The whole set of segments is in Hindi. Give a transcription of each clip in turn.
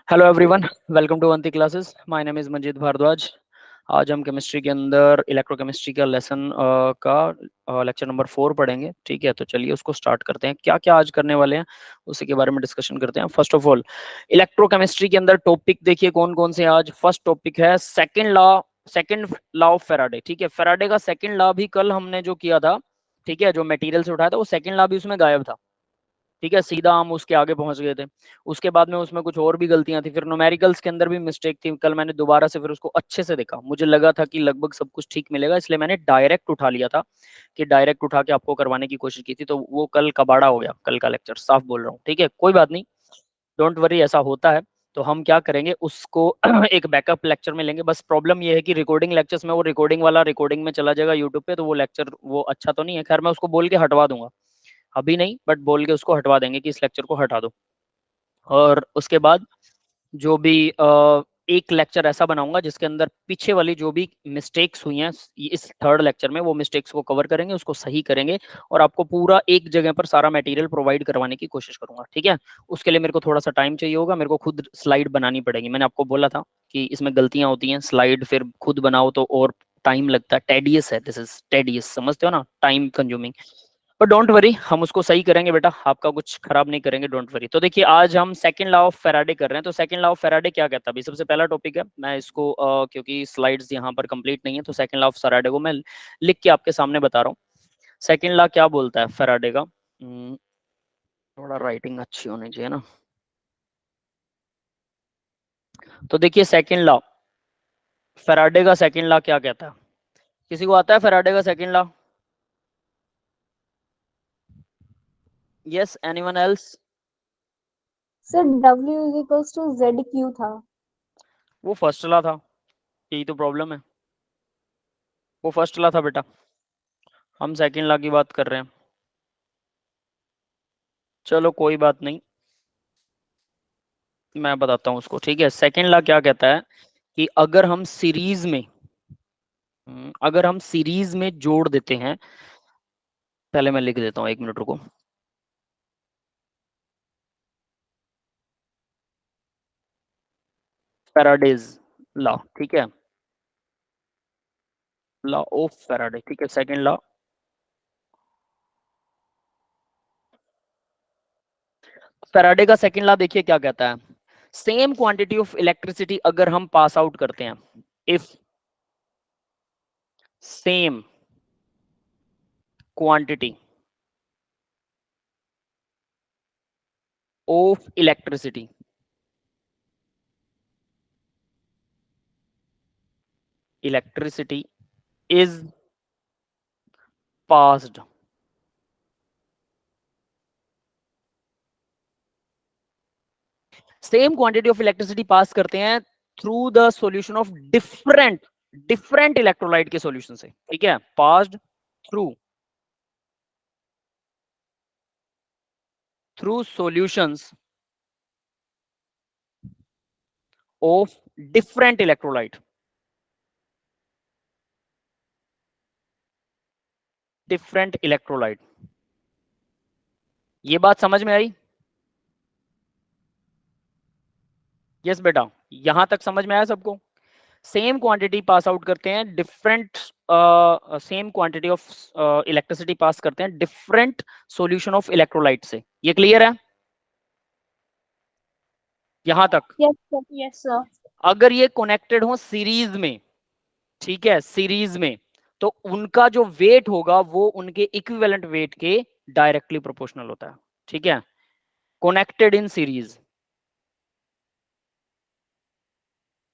Hello everyone, welcome to Avanti classes. My name is Manjeet Bhardwaj. आज हम केमिस्ट्री के अंदर इलेक्ट्रोकेमिस्ट्री का लेसन का लेक्चर नंबर 4 पढ़ेंगे। ठीक है, तो चलिए उसको स्टार्ट करते हैं। क्या क्या आज करने वाले हैं उसी के बारे में डिस्कशन करते हैं। फर्स्ट ऑफ ऑल, इलेक्ट्रोकेमिस्ट्री के अंदर टॉपिक देखिए कौन कौन से। आज फर्स्ट टॉपिक है सेकंड लॉ ऑफ फेराडे। ठीक है, फेराडे का सेकंड लॉ भी कल हमने जो किया था, ठीक है, जो मटेरियल से उठाया था, वो सेकंड लॉ भी उसमें गायब था। ठीक है, सीधा हम उसके आगे पहुंच गए थे। उसके बाद में उसमें कुछ और भी गलतियां थी, फिर न्यूमेरिकल्स के अंदर भी मिस्टेक थी। कल मैंने दोबारा से फिर उसको अच्छे से देखा, मुझे लगा था कि लगभग सब कुछ ठीक मिलेगा, इसलिए मैंने डायरेक्ट उठा लिया था, कि डायरेक्ट उठा के आपको करवाने की कोशिश की थी। तो वो कल कबाड़ा हो गया, कल का लेक्चर, साफ बोल रहा हूँ। ठीक है, कोई बात नहीं, डोंट वरी, ऐसा होता है। तो हम क्या करेंगे उसको एक बैकअप लेक्चर में लेंगे। बस प्रॉब्लम ये है कि रिकॉर्डिंग लेक्चर्स में वो रिकॉर्डिंग वाला रिकॉर्डिंग में चला जाएगा यूट्यूब पे, तो वो लेक्चर वो अच्छा तो नहीं है। खैर, मैं उसको बोल के हटवा दूंगा, अभी नहीं बट बोल के उसको हटवा देंगे कि इस लेक्चर को हटा दो। और उसके बाद जो भी एक लेक्चर ऐसा बनाऊंगा जिसके अंदर पीछे वाली जो भी मिस्टेक्स हुई हैं इस थर्ड लेक्चर में, वो मिस्टेक्स को कवर करेंगे, उसको सही करेंगे, और आपको पूरा एक जगह पर सारा मटेरियल प्रोवाइड करवाने की कोशिश करूंगा। ठीक है, उसके लिए मेरे को थोड़ा सा टाइम चाहिए होगा, मेरे को खुद स्लाइड बनानी पड़ेगी। मैंने आपको बोला था कि इसमें गलतियां होती हैं, स्लाइड फिर खुद बनाओ तो और टाइम लगता है, टेडियस है, दिस इज टेडियस, समझते हो ना, टाइम कंज्यूमिंग। पर डोंट वरी, हम उसको सही करेंगे बेटा, आपका कुछ खराब नहीं करेंगे, डोंट वरी। तो देखिए, आज हम सेकंड लॉ ऑफ फेराडे कर रहे हैं। तो सेकंड लॉ ऑफ फेराडे क्या कहता है, अभी सबसे पहला टॉपिक है। मैं इसको क्योंकि स्लाइड्स यहाँ पर कंप्लीट नहीं है, तो सेकंड लॉ ऑफ फेराडे को मैं लिख के आपके सामने बता रहा हूँ। सेकंड लॉ क्या बोलता है फेराडे का। थोड़ा राइटिंग अच्छी होनी चाहिए ना। तो देखिए, सेकंड लॉ, फेराडे का सेकंड लॉ क्या कहता है, किसी को आता है फेराडे का second law? Yes, anyone else? Sir W = ZQ था। वो फर्स्ट लॉ था, यही तो प्रॉब्लम है, वो फर्स्ट लॉ था बेटा, हम सेकंड लॉ की बात कर रहे हैं। चलो कोई बात नहीं, मैं बताता हूँ उसको। ठीक है, सेकंड लॉ क्या कहता है कि अगर हम सीरीज में जोड़ देते हैं, पहले मैं लिख देता हूँ, एक मिनट रुको। फैराडेज लॉ, ठीक है, लॉ ऑफ फैराडे, ठीक है, सेकंड लॉ। फैराडे का सेकंड लॉ देखिए क्या कहता है, सेम क्वांटिटी ऑफ इलेक्ट्रिसिटी अगर हम पास आउट करते हैं, if same quantity of electricity is passed, same quantity of electricity pass करते हैं through the solution of different different electrolyte के सॉल्यूशन से। ठीक है, passed through through solutions of different electrolyte, different electrolyte. ये बात समझ में आई? यस बेटा, यहां तक समझ में आया सबको? सेम क्वांटिटी पास आउट करते हैं different, same quantity of electricity pass करते हैं डिफरेंट सॉल्यूशन ऑफ इलेक्ट्रोलाइट से। ये क्लियर है यहां तक? Yes sir, yes sir. अगर ये कनेक्टेड हो सीरीज में, ठीक है, सीरीज में, तो उनका जो वेट होगा वो उनके इक्विवेलेंट वेट के डायरेक्टली प्रोपोर्शनल होता है। ठीक है, connected in series,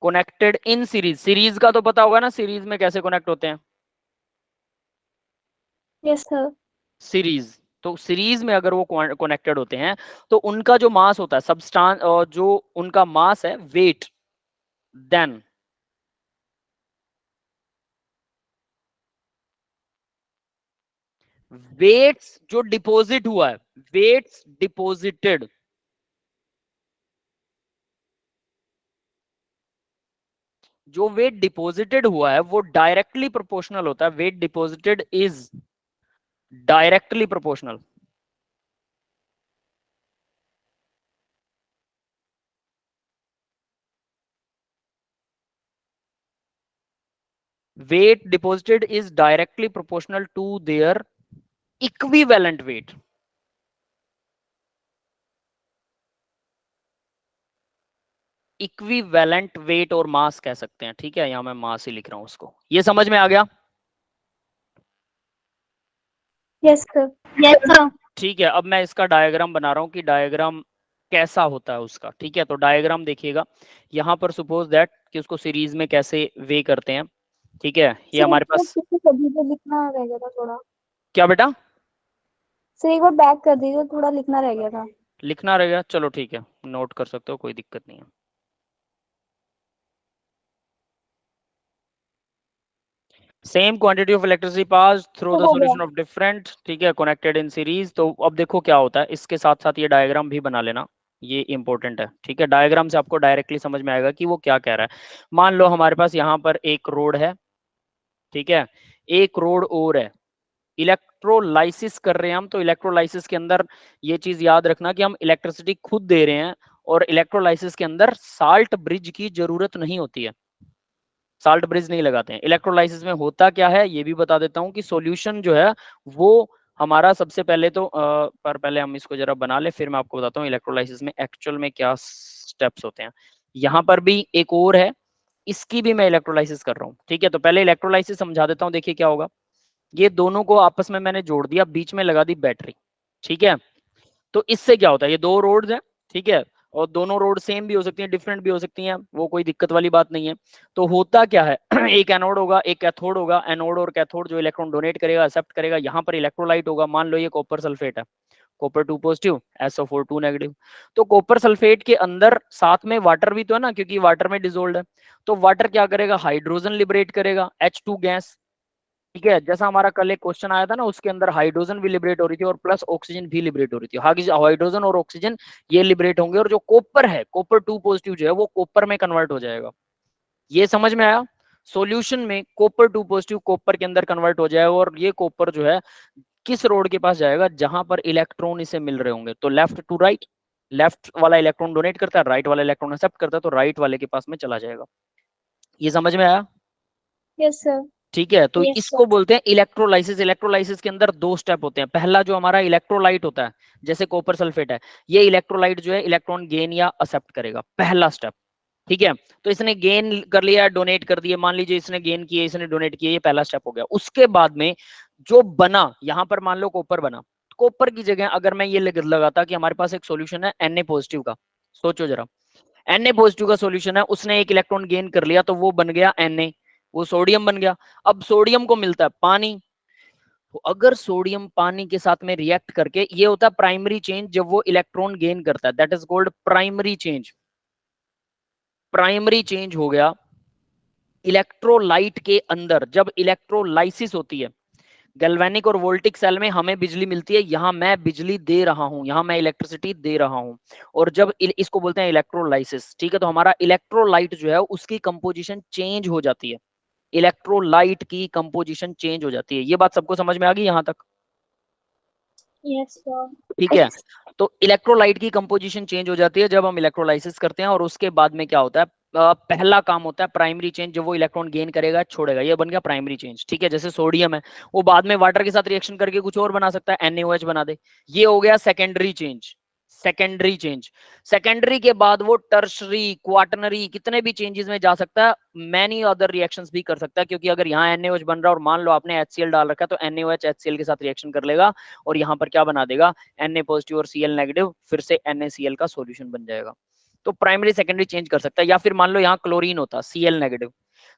connected in series, series का तो पता होगा ना, सीरीज में कैसे कनेक्ट होते हैं, यस सर। सीरीज। तो सीरीज में अगर वो कनेक्टेड होते हैं, तो उनका जो मास होता है, सबस्टांस, जो उनका मास है, वेट, देन वेट्स जो डिपॉजिट हुआ है, वेट्स डिपॉजिटेड, जो वेट डिपॉजिटेड हुआ है वो डायरेक्टली प्रोपोर्शनल होता है, weight deposited is directly proportional. weight deposited is directly proportional to their equivalent weight. Equivalent weight और मास कह सकते हैं, ठीक है, यहां मैं मास ही लिख रहा हूं उसको। ये समझ में आ गया? Yes sir. Yes sir. ठीक है, अब मैं इसका डायग्राम बना रहा हूं कि डायग्राम कैसा होता है उसका। ठीक है, तो डायग्राम देखिएगा, यहां पर सपोज दैट कि उसको सीरीज में कैसे वे करते हैं। ठीक है, ये हमारे पास कभी तो लिखना रह गया था थोड़ा। क्या बेटा? सर एक बार बैक कर दीजिए, थोड़ा लिखना रह गया था। लिखना रहेगा, चलो ठीक है, नोट कर सकते हो, कोई दिक्कत नहीं है। Same quantity of electricity pass through the हो गया। सॉल्यूशन ऑफ डिफरेंट, ठीक है, कनेक्टेड इन सीरीज। तो अब देखो क्या होता है, इसके साथ साथ ये डायग्राम भी बना लेना, ये इंपॉर्टेंट है। ठीक है, डायग्राम से आपको डायरेक्टली समझ में आएगा कि वो क्या कह रहा है। मान लो हमारे पास यहाँ पर एक रोड है, ठीक है, एक रोड और है, इलेक्ट्रोलाइसिस कर रहे हैं हम। तो इलेक्ट्रोलाइसिस के अंदर ये चीज याद रखना कि हम इलेक्ट्रिसिटी खुद दे रहे हैं, और इलेक्ट्रोलाइसिस के अंदर साल्ट ब्रिज की जरूरत नहीं होती है, साल्ट ब्रिज नहीं लगाते हैं। इलेक्ट्रोलाइसिस में होता क्या है ये भी बता देता हूं कि सॉल्यूशन जो है वो हमारा सबसे पहले तो पर पहले हम इसको जरा बना ले, फिर मैं आपको बताता हूँ इलेक्ट्रोलाइसिस में एक्चुअल में क्या स्टेप्स होते हैं। यहाँ पर भी एक और है, इसकी भी मैं इलेक्ट्रोलाइसिस कर रहा हूँ। ठीक है, तो पहले इलेक्ट्रोलाइसिस समझा देता हूँ। देखिए क्या होगा, ये दोनों को आपस में मैंने जोड़ दिया, बीच में लगा दी बैटरी। ठीक है, तो इससे क्या होता है, ये दो रोड्स हैं, ठीक है, और दोनों रोड सेम भी हो सकती हैं, डिफरेंट भी हो सकती हैं, वो कोई दिक्कत वाली बात नहीं है। तो होता क्या है एक एनोड होगा, एक कैथोड होगा। एनोड और कैथोड जो इलेक्ट्रॉन डोनेट करेगा, एक्सेप्ट करेगा, यहाँ पर इलेक्ट्रोलाइट होगा। मान लो ये कॉपर सल्फेट है, कॉपर 2 पॉजिटिव, SO4 2 नेगेटिव। तो कॉपर सल्फेट के अंदर साथ में वाटर भी तो है ना, क्योंकि वाटर में डिसोल्व है। तो वाटर क्या करेगा, हाइड्रोजन लिबरेट करेगा, H2 गैस। ठीक है, जैसा हमारा कल एक क्वेश्चन आया था ना, उसके अंदर हाइड्रोजन भी लिबरेट हो रही थी और प्लस ऑक्सीजन भी लिबरेट हो रही थी। हाइड्रोजन और ऑक्सीजन ये लिबरेट होंगे, और जो कॉपर है, कॉपर 2 पॉजिटिव जो है, वो कॉपर में कन्वर्ट हो जाएगा। ये समझ में आया? सॉल्यूशन में कॉपर 2 पॉजिटिव कॉपर के अंदर कन्वर्ट हो जाएगा, और ये कॉपर जो है किस रोड के पास जाएगा, जहां पर इलेक्ट्रॉन इसे मिल रहे होंगे। तो लेफ्ट टू राइट, लेफ्ट वाला इलेक्ट्रॉन डोनेट करता है, राइट वाला इलेक्ट्रॉन एक्सेप्ट करता है, तो राइट वाले के पास में चला जाएगा। ये समझ में आया? Yes sir. ठीक है, तो यस इसको सर। बोलते हैं इलेक्ट्रोलाइसिस। इलेक्ट्रोलाइसिस के अंदर दो स्टेप होते हैं। पहला जो हमारा इलेक्ट्रोलाइट होता है, जैसे कॉपर सल्फेट है, ये इलेक्ट्रोलाइट जो है इलेक्ट्रॉन गेन या एक्सेप्ट करेगा, पहला स्टेप। ठीक है, तो इसने गेन कर लिया, डोनेट कर दिए, मान लीजिए इसने गेन किए, इसने डोनेट किए, ये पहला स्टेप हो गया। उसके बाद में जो बना, यहां पर मान लो कॉपर बना, कॉपर की जगह अगर मैं ये लगाता कि हमारे पास एक सॉल्यूशन है Na पॉजिटिव का, सोचो जरा, Na पॉजिटिव का सॉल्यूशन है, उसने एक इलेक्ट्रॉन गेन कर लिया, तो वो बन गया Na, वो सोडियम बन गया। अब सोडियम को मिलता है पानी, तो अगर सोडियम पानी के साथ में रिएक्ट करके, ये होता है प्राइमरी चेंज, जब वो इलेक्ट्रॉन गेन करता है, that is called primary change. Primary change हो गया इलेक्ट्रोलाइट के अंदर, जब इलेक्ट्रोलाइसिस होती है। गैल्वेनिक और वोल्टिक सेल में हमें बिजली मिलती है, यहां मैं बिजली दे रहा हूं, यहां मैं इलेक्ट्रिसिटी दे रहा हूं, और जब इसको बोलते हैं इलेक्ट्रोलाइसिस। ठीक है, तो हमारा इलेक्ट्रोलाइट जो है उसकी कंपोजिशन चेंज हो जाती है, इलेक्ट्रोलाइट की कंपोजिशन चेंज हो जाती है। ये बात सबको समझ में आ गई यहां तक? Yes sir. ठीक है, तो इलेक्ट्रोलाइट की कंपोजिशन चेंज हो जाती है जब हम इलेक्ट्रोलाइसिस करते हैं, और उसके बाद में क्या होता है, पहला काम होता है प्राइमरी चेंज, जब वो इलेक्ट्रॉन गेन करेगा छोड़ेगा, ये बन गया प्राइमरी चेंज। ठीक है, जैसे सोडियम है, वो बाद में वाटर के साथ रिएक्शन करके कुछ और बना सकता है, NaOH बना दे, ये हो गया secondary change. Secondary change, secondary के बाद वो टर्शरी, क्वाटनरी, कितने भी चेंजेस में जा सकता है, मैनी अदर रिएक्शंस भी कर सकता है। क्योंकि अगर यहाँ NaOH बन रहा है और मान लो आपने HCl डाल रखा है, तो NaOH HCl के साथ रिएक्शन कर लेगा, और यहाँ पर क्या बना देगा, Na पॉजिटिव और Cl नेगेटिव, फिर से NaCl का सॉल्यूशन बन जाएगा। तो प्राइमरी सेकेंडरी चेंज कर सकता है। या फिर मान लो यहाँ क्लोरीन होता, Cl नेगेटिव,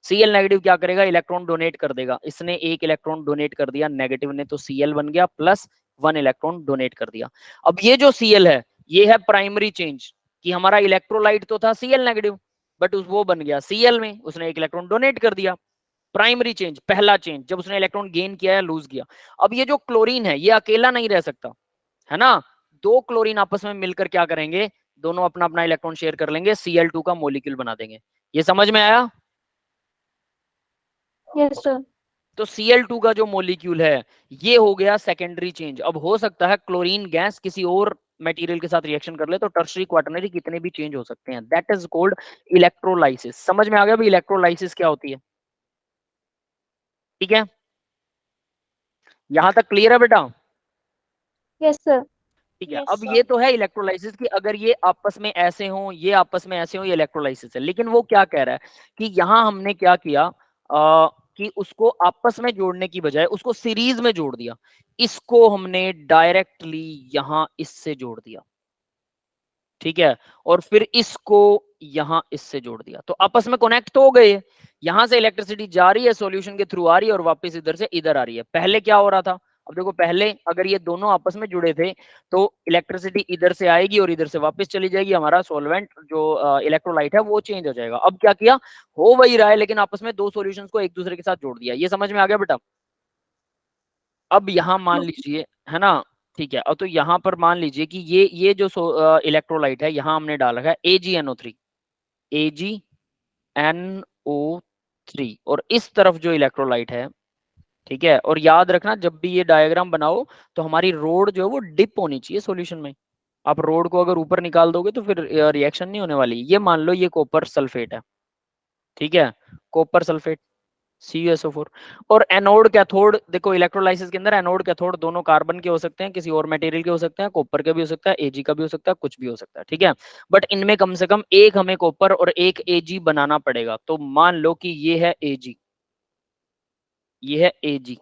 Cl नेगेटिव क्या करेगा, इलेक्ट्रॉन डोनेट कर देगा, इसने एक इलेक्ट्रॉन डोनेट कर दिया नेगेटिव ने, तो Cl बन गया, प्लस 1 इलेक्ट्रॉन डोनेट कर दिया। अब ये जो Cl है, ये है प्राइमरी चेंज, कि हमारा इलेक्ट्रोलाइट तो था Cl नेगेटिव, बट वो बन गया Cl में, उसने एक इलेक्ट्रॉन डोनेट कर दिया। प्राइमरी चेंज, पहला चेंज, जब उसने इलेक्ट्रॉन गेन किया या लूज किया। अब ये जो क्लोरीन है, ये अकेला नहीं रह सकता, है ना, दो क्लोरीन आपस में मिलकर क्या करेंगे, दोनों अपना अपना इलेक्ट्रॉन शेयर कर लेंगे, Cl2 का मॉलिक्यूल बना देंगे। ये समझ में आया? Yes sir. तो Cl2 का जो मॉलिक्यूल है, ये हो गया सेकेंडरी चेंज। अब हो सकता है क्लोरीन गैस किसी और मटेरियल के साथ रिएक्शन कर ले, तो टर्शरी क्वाटरनरी कितने भी चेंज हो सकते हैं, दैट इज कॉल्ड इलेक्ट्रोलाइसिस। समझ में आ गया भाई इलेक्ट्रोलाइसिस क्या होती है? ठीक है, यहां तक क्लियर है बेटा? Yes sir. ठीक है, अब ये तो है इलेक्ट्रोलाइसिस की, अगर ये आपस में ऐसे हो, ये आपस में ऐसे हो, ये इलेक्ट्रोलाइसिस है। लेकिन वो क्या कह रहा है कि यहां हमने क्या किया कि उसको आपस में जोड़ने की बजाय उसको सीरीज में जोड़ दिया, इसको हमने डायरेक्टली यहां इससे जोड़ दिया, ठीक है, और फिर इसको यहां इससे जोड़ दिया, तो आपस में कनेक्ट तो हो गए। यहां से इलेक्ट्रिसिटी जा रही है, सॉल्यूशन के थ्रू आ रही है, और वापस इधर से इधर आ रही है। पहले क्या हो रहा था, अब देखो, पहले अगर ये दोनों आपस में जुड़े थे तो इलेक्ट्रिसिटी इधर से आएगी और इधर से वापस चली जाएगी, हमारा सॉल्वेंट जो इलेक्ट्रोलाइट है वो चेंज हो जाएगा। अब क्या किया, हो वही रहा है, लेकिन आपस में दो सॉल्यूशंस को एक दूसरे के साथ जोड़ दिया। ये समझ में आ गया बेटा? अब यहां मान लीजिए, है ना, ठीक है, अब तो यहां पर मान लीजिए कि ये जो इलेक्ट्रोलाइट है, यहां हमने डाल रखा है AgNO3, AgNO3, और इस तरफ जो इलेक्ट्रोलाइट है, ठीक है, और याद रखना जब भी ये डायग्राम बनाओ तो हमारी रोड जो है वो डिप होनी चाहिए सॉल्यूशन में। आप रोड को अगर ऊपर निकाल दोगे तो फिर रिएक्शन नहीं होने वाली। ये मान लो ये कॉपर सल्फेट है, ठीक है, कॉपर सल्फेट CuSO4, और एनोड कैथोड, देखो इलेक्ट्रोलाइसिस के अंदर एनोड कैथोड दोनों कार्बन के हो सकते हैं, किसी और मटेरियल के हो सकते हैं, कॉपर के भी हो सकता है, Ag का भी हो सकता है, कुछ भी हो सकता है, ठीक है, बट इनमें कम से कम एक हमें कॉपर और एक Ag बनाना पड़ेगा। तो मान लो कि ये है Ag, ये है Ag,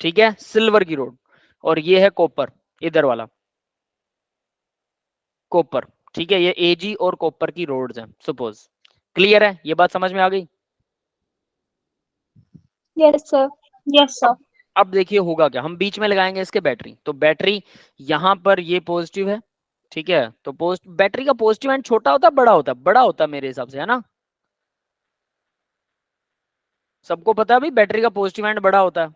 ठीक है, सिल्वर की रोड, और ये है कॉपर, इधर वाला कॉपर, ठीक है, ये Ag और कॉपर की रोड्स हैं सपोज। क्लियर है, ये बात समझ में आ गई? Yes sir. अब देखिए होगा क्या, हम बीच में लगाएंगे इसके बैटरी, तो बैटरी यहां पर ये पॉजिटिव है, ठीक है, तो बैटरी का पॉजिटिव एंड छोटा होता है बड़ा होता है? बड़ा होता है मेरे हिसाब से, है ना? सबको पता है भाई, बैटरी का पॉजिटिव एंड बड़ा होता है,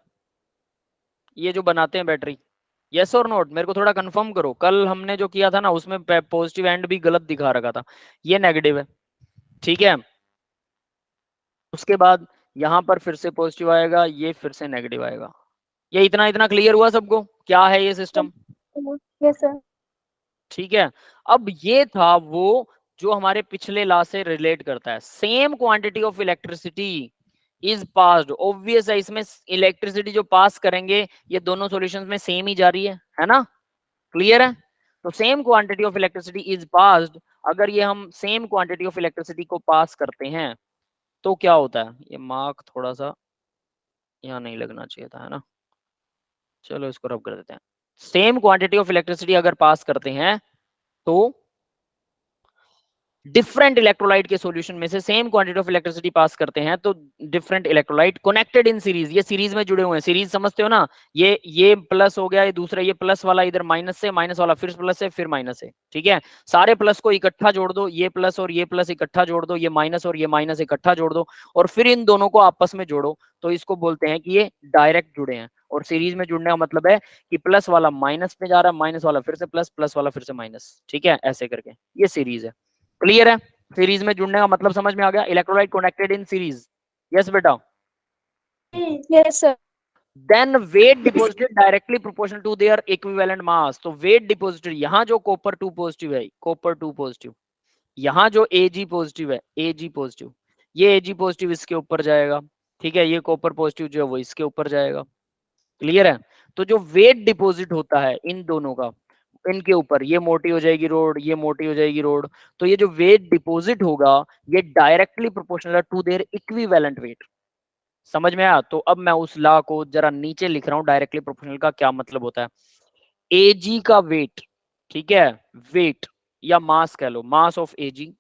ये जो बनाते हैं बैटरी। यस और नोट, मेरे को थोड़ा कंफर्म करो, कल हमने जो किया था ना उसमें पॉजिटिव एंड भी गलत दिखा रखा था, ये नेगेटिव है, ठीक है, उसके बाद यहां पर फिर से पॉजिटिव आएगा, ये फिर से नेगेटिव आएगा। ये इतना इतना क्लियर हुआ सबको, क्या है ये सिस्टम? Yes sir. ठीक है, अब ये था वो जो हमारे पिछले लॉ से रिलेट करता है, same quantity of electricity is passed. Obvious है, इसमें इलेक्ट्रिसिटी जो पास करेंगे ये दोनों सॉल्यूशंस में सेम ही जा रही है ना? क्लियर है? तो same quantity of electricity is passed, अगर ये हम सेम क्वांटिटी ऑफ इलेक्ट्रिसिटी को पास करते हैं तो क्या होता है, ये मार्क थोड़ा सा यहाँ नहीं लगना चाहिए था, है ना, चलो इसको रब कर देते हैं। सेम क्वांटिटी ऑफ इलेक्ट्रिसिटी अगर पास करते हैं तो डिफरेंट इलेक्ट्रोलाइट के सॉल्यूशन में से same quantity of electricity pass करते हैं तो different electrolyte connected in series, ये सीरीज में जुड़े हुए हैं, सीरीज समझते हो ना, ये प्लस हो गया, ये दूसरा, ये प्लस वाला इधर माइनस से, माइनस वाला फिर प्लस से, फिर माइनस से, ठीक है, सारे प्लस को इकट्ठा जोड़ दो, ये प्लस और ये प्लस इकट्ठा जोड़ दो, ये माइनस और ये माइनस इकट्ठा जोड़ दो, और फिर इन दोनों को आपस में जोड़ो, तो इसको बोलते हैं कि ये डायरेक्ट जुड़े हैं। और सीरीज में जुड़ने का मतलब है कि प्लस वाला माइनस में जा रहा है, माइनस वाला फिर से प्लस, प्लस वाला फिर से माइनस, ठीक है, ऐसे करके ये सीरीज है। क्लियर है? सीरीज में जुड़ने का मतलब समझ में आ गया, electrolyte connected in series. Yes बेटा? Yes sir. Then weight deposited directly proportional to their equivalent mass, तो वेट डिपॉजिटेड, यहां जो कॉपर 2 पॉजिटिव है, कॉपर 2 पॉजिटिव, यहां जो Ag पॉजिटिव है, Ag पॉजिटिव, ये Ag पॉजिटिव इसके ऊपर जाएगा, ठीक है, ये कॉपर पॉजिटिव जो है वो इसके ऊपर जाएगा। क्लियर है? तो जो वेट डिपॉजिट होता है इन दोनों का, इनके ऊपर, ये मोटी हो जाएगी रोड, ये मोटी हो जाएगी रोड, तो ये जो वेट डिपॉजिट होगा ये डायरेक्टली प्रोपोर्शनल है टू देयर इक्विवेलेंट वेट। समझ में आया? तो अब मैं उस लॉ को जरा नीचे लिख रहा हूं, डायरेक्टली प्रोपोर्शनल का क्या मतलब होता है। Ag का वेट, ठीक है, वेट या मास कह लो, mass of Ag,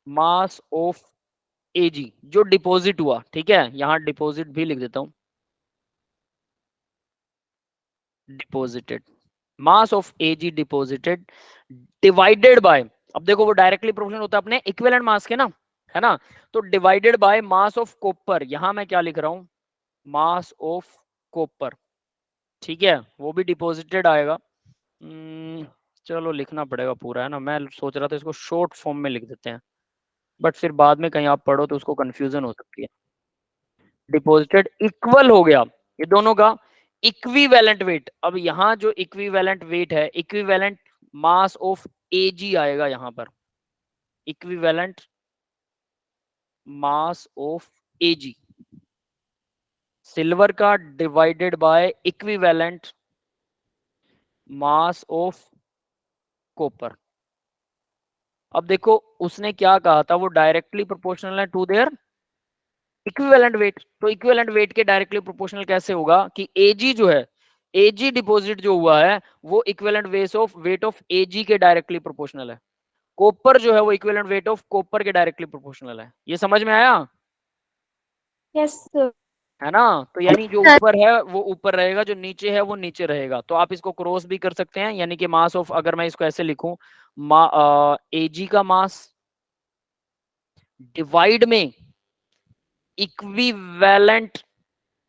mass of Ag जो डिपॉजिट हुआ, ठीक है, यहां डिपॉजिट भी लिख देता हूं, deposited, mass of Ag deposited divided by, अब देखो वो डायरेक्टली प्रोपोर्शनल होता है अपने इक्विवेलेंट मास के ना, है ना, तो divided by mass of copper, यहां मैं क्या लिख रहा हूं, मास ऑफ कॉपर, ठीक है, वो भी डिपॉजिटेड आएगा। चलो लिखना पड़ेगा पूरा, है ना, मैं सोच रहा था इसको शॉर्ट फॉर्म में लिख देते हैं, बट फिर बाद में कहीं आप पढ़ो तो उसको कंफ्यूजन हो सकती है। डिपॉजिटेड इक्वल हो गया ये दोनों का इक्विवेलेंट वेट, अब यहां जो इक्विवेलेंट वेट है, इक्विवेलेंट मास ऑफ Ag आएगा यहां पर, equivalent mass of Ag, silver का divided by equivalent mass of copper. अब देखो उसने क्या कहा था, वो डायरेक्टली प्रोपोर्शनल है टू देयर इक्विवेलेंट वेट। तो इक्विवेलेंट वेट के डायरेक्टली प्रोपोर्शनल कैसे होगा कि Ag जो है, Ag डिपॉजिट जो हुआ है वो इक्विवेलेंट वेट ऑफ Ag के डायरेक्टली प्रोपोर्शनल है। कॉपर जो है वो इक्विवेलेंट वेट ऑफ कॉपर के डायरेक्टली प्रोपोर्शनल है। ये समझ में आया? Yes sir. है ना? तो यानी जो ऊपर है वो ऊपर रहेगा, जो नीचे है वो नीचे रहेगा। तो आप इसको क्रॉस भी कर सकते हैं, यानी कि मास ऑफ, अगर मैं इसको ऐसे लिखूं, Ag का मास डिवाइड में equivalent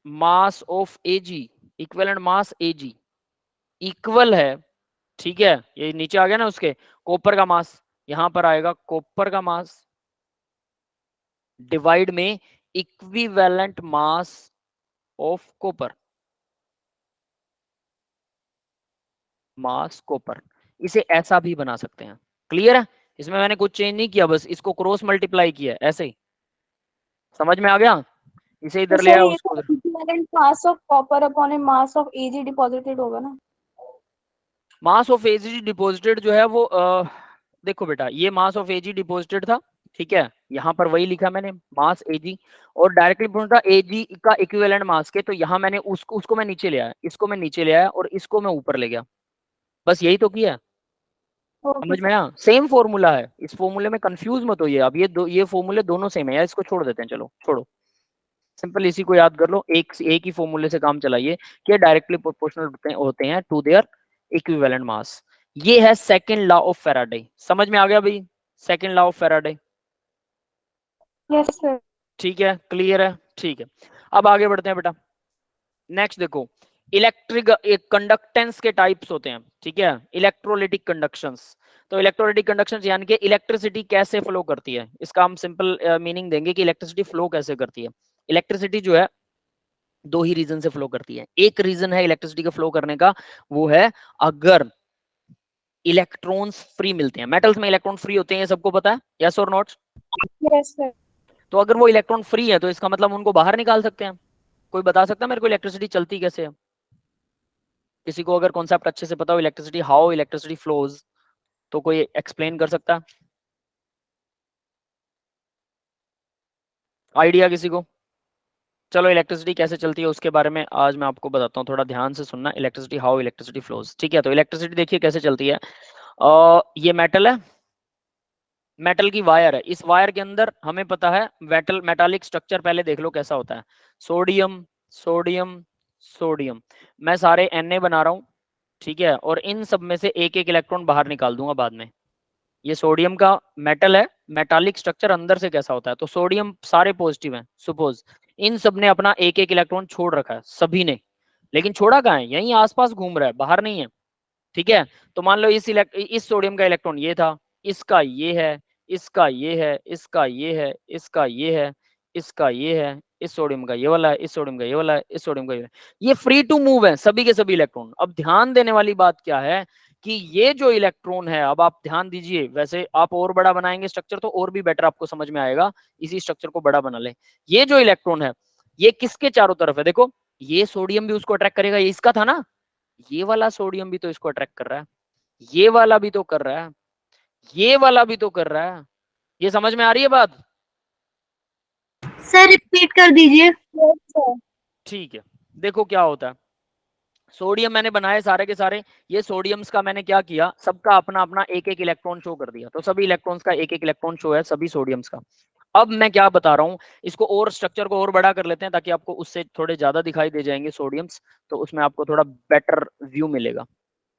mass of Ag, equivalent mass Ag equal है, ठीक है, ये नीचे आ गया ना उसके, कॉपर का मास यहां पर आएगा, कॉपर का मास डिवाइड में equivalent mass of copper, mass copper. इसे ऐसा भी बना सकते हैं। क्लियर है? इसमें मैंने कुछ चेंज नहीं किया, बस इसको क्रॉस मल्टीप्लाई किया ऐसे ही। समझ में आ गया? इसे तो इधर ले सर आया, ये उसको तो उधर। Equivalent mass of copper upon A mass of Ag deposited होगा ना। मास ऑफ Ag डिपॉजिटेड जो है वो देखो बेटा, ये मास ऑफ Ag डिपॉजिटेड था, ठीक है, यहाँ पर वही लिखा मैंने मास Ag, और डायरेक्टली पूछा Ag का इक्विवेलेंट मास के, तो यहाँ मैंने उसको मैं नीचे ले आया, इसको मैं नीचे ले आया और इसको मैं ऊपर ले गया। बस यही तो किया। ओके समझ में सर। आया? सेम फॉर्मूला है, इस फॉर्मूले में कंफ्यूज मत होइए। अब ये फॉर्मूले दोनों सेम है यार, इसको छोड़ देते हैं, चलो छोड़ो, सिंपल इसी को याद कर लो, एक ही फॉर्मूले से काम चलाइए कि डायरेक्टली प्रोपोर्शनल होते हैं टू देयर इक्विवेलेंट मास। ये है सेकंड लॉ ऑफ फैराडे। समझ में आ गया भाई? Second law of Faraday. Yes sir. ठीक है, क्लियर है? ठीक है, अब आगे बढ़ते हैं बेटा। नेक्स्ट देखो, इलेक्ट्रिक कंडक्टेंस के टाइप्स होते हैं, ठीक है, इलेक्ट्रोलिटिक कंडक्शंस। तो इलेक्ट्रोलिटिक कंडक्शंस यानी कि इलेक्ट्रिसिटी कैसे फ्लो करती है, इसका हम सिंपल मीनिंग देंगे कि इलेक्ट्रिसिटी फ्लो कैसे करती है। इलेक्ट्रिसिटी जो है दो ही रीजन से फ्लो करती है। एक रीजन है इलेक्ट्रिसिटी के फ्लो करने का, वो है अगर इलेक्ट्रॉन्स फ्री मिलते हैं। मेटल्स में इलेक्ट्रॉन फ्री होते हैं, ये सबको पता है, यस और नॉट? Yes sir. तो अगर वो इलेक्ट्रॉन फ्री है तो इसका मतलब उनको बाहर निकाल सकते हैं। कोई बता सकता है मेरे को इलेक्ट्रिसिटी चलती कैसे है? किसी को अगर कॉन्सेप्ट अच्छे से पता हो इलेक्ट्रिसिटी, हाउ इलेक्ट्रिसिटी फ्लोज, तो कोई एक्सप्लेन कर सकता है? आइडिया किसी को? चलो, इलेक्ट्रिसिटी कैसे चलती है उसके बारे में आज मैं आपको बताता हूँ, थोड़ा ध्यान से सुनना। इलेक्ट्रिसिटी, हाउ इलेक्ट्रिसिटी फ्लोज, ठीक है। तो इलेक्ट्रिसिटी देखिए कैसे चलती है। ये मेटल है, मेटल की वायर है, इस वायर के अंदर हमें पता है मेटालिक स्ट्रक्चर पहले देख लो कैसा होता है। Sodium, sodium, sodium. मैं सारे Na बना रहा हूँ, ठीक है, और इन सब में से एक एक इलेक्ट्रॉन बाहर निकाल दूंगा बाद में। ये सोडियम का मेटल है, मेटालिक स्ट्रक्चर अंदर से कैसा होता है, तो सोडियम सारे पॉजिटिव हैं सपोज, इन सब ने अपना एक एक इलेक्ट्रॉन छोड़ रखा है, सभी ने, लेकिन छोड़ा कहाँ है, यहीं आसपास घूम रहा है, बाहर नहीं है, ठीक है। तो मान लो इस सोडियम का इलेक्ट्रॉन ये था, इसका ये है, इसका ये है, इसका ये है, इसका ये है, इसका ये है, इस सोडियम का ये वाला है, इस सोडियम का ये वाला है, इस सोडियम का ये फ्री टू मूव है सभी के सभी इलेक्ट्रॉन। अब ध्यान देने वाली बात क्या है कि ये जो इलेक्ट्रॉन है, अब आप ध्यान दीजिए, वैसे आप और बड़ा बनाएंगे स्ट्रक्चर तो और भी बेटर आपको समझ में आएगा, इसी स्ट्रक्चर को बड़ा बना ले। ये जो इलेक्ट्रॉन है ये किसके चारों तरफ है, देखो ये सोडियम भी उसको अट्रैक्ट करेगा, ये इसका था ना, ये वाला सोडियम भी तो इसको अट्रैक्ट कर रहा है, ये वाला भी तो कर रहा है, ये वाला भी तो कर रहा है। ये समझ में आ रही है बात? सर रिपीट कर दीजिए। Yes sir. ठीक है, देखो क्या होता है, सोडियम मैंने बनाए सारे के सारे, ये सोडियम्स का मैंने क्या किया, सबका अपना अपना एक एक इलेक्ट्रॉन शो कर दिया, तो सभी इलेक्ट्रॉन्स का एक एक इलेक्ट्रॉन शो है सभी सोडियम्स का। अब मैं क्या बता रहा हूँ, इसको और स्ट्रक्चर को और बड़ा कर लेते हैं ताकि आपको उससे थोड़े ज्यादा दिखाई दे जाएंगे सोडियम्स, तो उसमें आपको थोड़ा बेटर व्यू मिलेगा,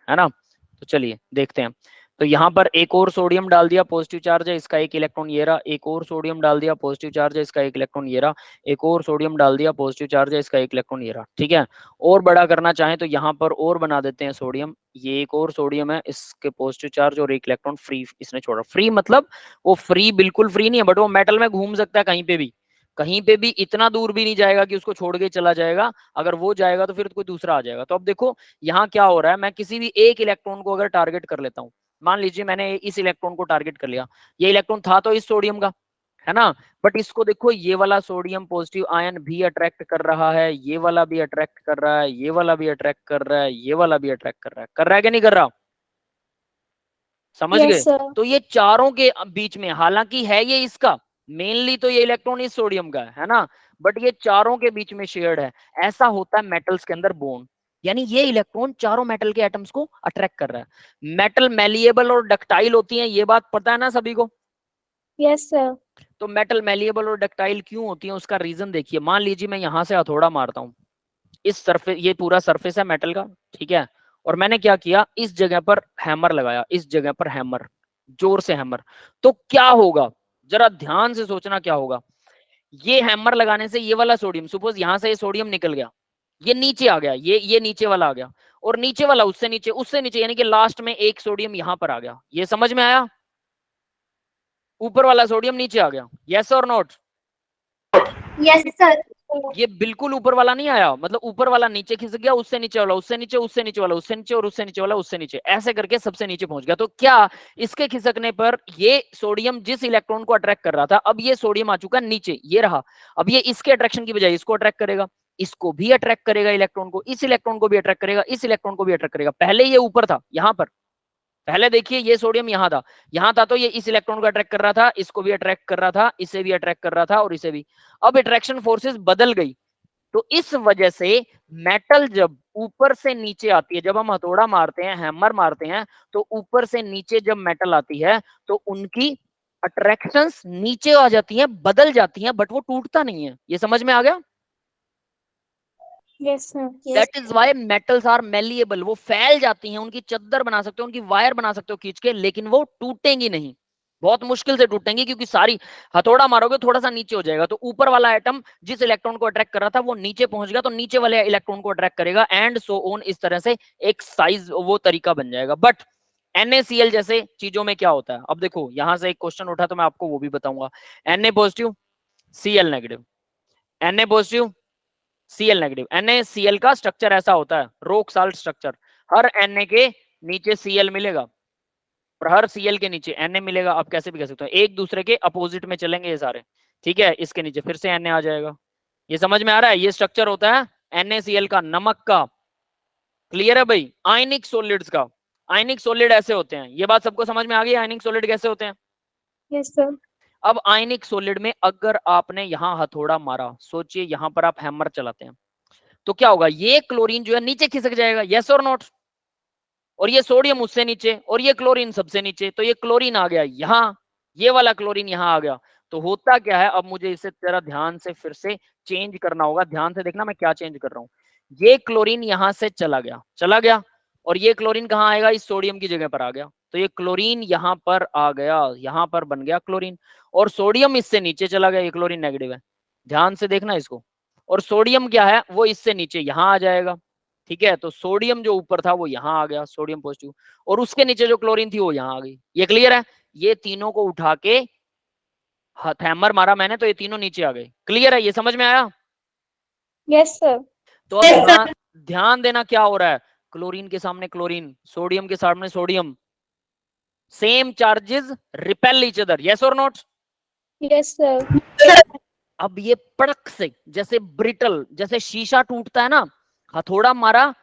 है ना? तो चलिए देखते हैं। तो यहाँ पर एक और सोडियम डाल दिया, पॉजिटिव चार्ज है, इसका एक इलेक्ट्रॉन ये रहा, एक और सोडियम डाल दिया, पॉजिटिव चार्ज है, इसका एक इलेक्ट्रॉन ये रहा, एक और सोडियम डाल दिया, पॉजिटिव चार्ज है, इसका एक इलेक्ट्रॉन ये रहा, ठीक है। और बड़ा करना चाहें तो यहाँ पर और बना देते हैं सोडियम, ये एक और सोडियम है, इसके पॉजिटिव चार्ज और एक इलेक्ट्रॉन फ्री इसने छोड़ा। फ्री मतलब वो फ्री बिल्कुल फ्री नहीं है, बट वो मेटल में घूम सकता है कहीं पे भी, कहीं पे भी, इतना दूर भी नहीं जाएगा कि उसको छोड़ के चला जाएगा, अगर वो जाएगा तो फिर कोई दूसरा आ जाएगा। तो अब देखो यहाँ क्या हो रहा है, मैं किसी भी एक इलेक्ट्रॉन को अगर टारगेट कर लेता हूँ, मान लीजिए मैंने इस इलेक्ट्रॉन को टारगेट कर लिया, ये इलेक्ट्रॉन था तो इस सोडियम का, है ना। बट इसको देखो, ये वाला सोडियम पॉजिटिव आयन भी अट्रैक्ट कर रहा है, ये वाला भी अट्रैक्ट कर रहा है, ये वाला भी अट्रैक्ट कर रहा है, ये वाला भी अट्रैक्ट कर रहा है कि नहीं कर रहा? समझ गए? Yes sir. तो ये चारों के बीच में, हालांकि है ये इसका मेनली, तो ये इलेक्ट्रॉन इस सोडियम का है ना, बट ये चारों के बीच में शेयर्ड है। ऐसा होता है मेटल्स के अंदर बॉन्ड, यानी ये इलेक्ट्रॉन चारों मेटल के एटम्स को अट्रैक्ट कर रहा है। मेटल मैलिएबल और डक्टाइल होती हैं, ये बात पता है ना सभी को? Yes sir. तो मेटल मैलिएबल और डक्टाइल क्यों होती है, उसका रीजन देखिए। मान लीजिए मैं यहां से हथौड़ा मारता हूं, इस सरफेस, ये पूरा सरफेस है मेटल का, ठीक है, और मैंने क्या किया, इस जगह पर हैमर लगाया, इस जगह पर हैमर, जोर से हैमर, तो क्या होगा, जरा ध्यान से सोचना क्या होगा। ये हैमर लगाने से ये वाला सोडियम, सपोज यहां से ये सोडियम निकल गया, ये नीचे आ गया, ये नीचे वाला आ गया, और नीचे वाला उससे नीचे, यानी कि लास्ट में एक सोडियम यहां पर आ गया। ये समझ में आया? ऊपर वाला सोडियम नीचे आ गया, यस और नॉट? Yes sir. ये बिल्कुल ऊपर वाला नहीं आया, मतलब ऊपर वाला नीचे खिसक गया, उससे नीचे वाला, उससे नीचे, उससे नीचे वाला, उससे नीचे, और उससे नीचे वाला, उससे नीचे, ऐसे करके सबसे नीचे पहुंच गया। तो क्या इसके खिसकने पर ये सोडियम जिस इलेक्ट्रॉन को अट्रैक्ट कर रहा था, अब ये सोडियम आ चुका नीचे, ये रहा, अब ये इसके अट्रैक्शन की बजाय इसको अट्रैक्ट करेगा, इसको भी अट्रैक्ट करेगा इलेक्ट्रॉन को, इस इलेक्ट्रॉन को भी अट्रैक्ट करेगा, इस इलेक्ट्रॉन को भी अट्रैक्ट करेगा। पहले ये ऊपर था, यहां पर, पहले देखिए ये सोडियम यहां था, तो ये इस इलेक्ट्रॉन को अट्रैक्ट कर रहा था, इसको भी अट्रैक्ट कर रहा था, इसे भी अट्रैक्ट कर रहा था, और इसे भी। अब अट्रैक्शन फोर्सेस बदल गई, तो इस वजह से मेटल जब ऊपर से नीचे आती है, जब हम हथौड़ा मारते हैं, हैमर मारते हैं, तो ऊपर से नीचे जब मेटल आती है, तो उनकी अट्रैक्शंस नीचे आ जाती हैं, बदल जाती हैं, बट वो टूटता नहीं है। ये समझ में आ गया? Yes sir. That is why metals are malleable, वो फैल जाती हैं, उनकी चद्दर बना सकते हो, उनकी वायर बना सकते हो खींच के, लेकिन वो टूटेंगी नहीं, बहुत मुश्किल से टूटेंगी, क्योंकि सारी, हथौड़ा मारोगे थोड़ा सा नीचे हो जाएगा, तो ऊपर वाला एटम जिस इलेक्ट्रॉन को अट्रैक्ट कर रहा था वो नीचे पहुंच गया, तो नीचे वाले इलेक्ट्रॉन को अट्रैक्ट करेगा, एंड सो ऑन, इस तरह से एक साइज, वो तरीका बन जाएगा। बट NaCl जैसे चीजों में क्या होता है, अब देखो यहां से एक क्वेश्चन उठा, तो मैं आपको वो भी बताऊंगा। Na positive, Cl negative, Na positive, Cl negative. NaCl का स्ट्रक्चर ऐसा होता है, रोक साल्ट स्ट्रक्चर, हर Na के नीचे Cl मिलेगा, और हर Cl के नीचे Na मिलेगा। आप कैसे भी कह सकते हो, एक दूसरे के अपोजिट में चलेंगे ये सारे, ठीक है, इसके नीचे फिर से Na आ जाएगा। ये समझ में आ रहा है? ये स्ट्रक्चर होता है NaCl का, नमक का। क्लियर है भाई? आयनिक सॉलिड्स का, आयनिक सॉलिड ऐसे होते हैं। ये बात सबको समझ में आ गई, आयनिक सॉलिड कैसे होते हैं? Yes sir. अब आयनिक सॉलिड में अगर आपने यहां हथौड़ा मारा, सोचिए यहां पर आप हैमर चलाते हैं, तो क्या होगा, ये क्लोरीन जो है नीचे खिसक जाएगा, यस और नॉट? और ये सोडियम उससे नीचे, और ये क्लोरीन सबसे नीचे, तो ये क्लोरीन आ गया यहाँ, ये वाला क्लोरीन यहाँ आ गया। तो होता क्या है, अब मुझे इसे जरा ध्यान से फिर से चेंज करना होगा, ध्यान से देखना मैं क्या चेंज कर रहा हूँ। ये क्लोरीन यहां से चला गया, चला गया, और ये क्लोरीन कहाँ आएगा, इस सोडियम की जगह पर आ गया, तो ये क्लोरीन यहाँ पर आ गया, यहाँ पर बन गया क्लोरीन, और सोडियम इससे नीचे चला गया, ये क्लोरीन नेगेटिव है, ध्यान से देखना इसको, और सोडियम क्या है, वो इससे नीचे यहाँ आ जाएगा, ठीक है। तो सोडियम जो ऊपर था वो यहाँ आ गया, सोडियम पॉजिटिव, और उसके नीचे जो क्लोरीन थी वो यहाँ आ गई। ये क्लियर है? ये तीनों को उठा के हैमर मारा मैंने, तो ये तीनों नीचे आ गए। क्लियर है? ये समझ में आया? Yes sir. तो अब ध्यान देना क्या हो रहा है, क्लोरीन के सामने क्लोरीन, सोडियम के सामने sodium, same charges repel each other, yes और नॉट? Yes sir. अब ये पड़क से, जैसे ब्रिटल, जैसे शीशा टूटता है ना, हथौड़ा मारा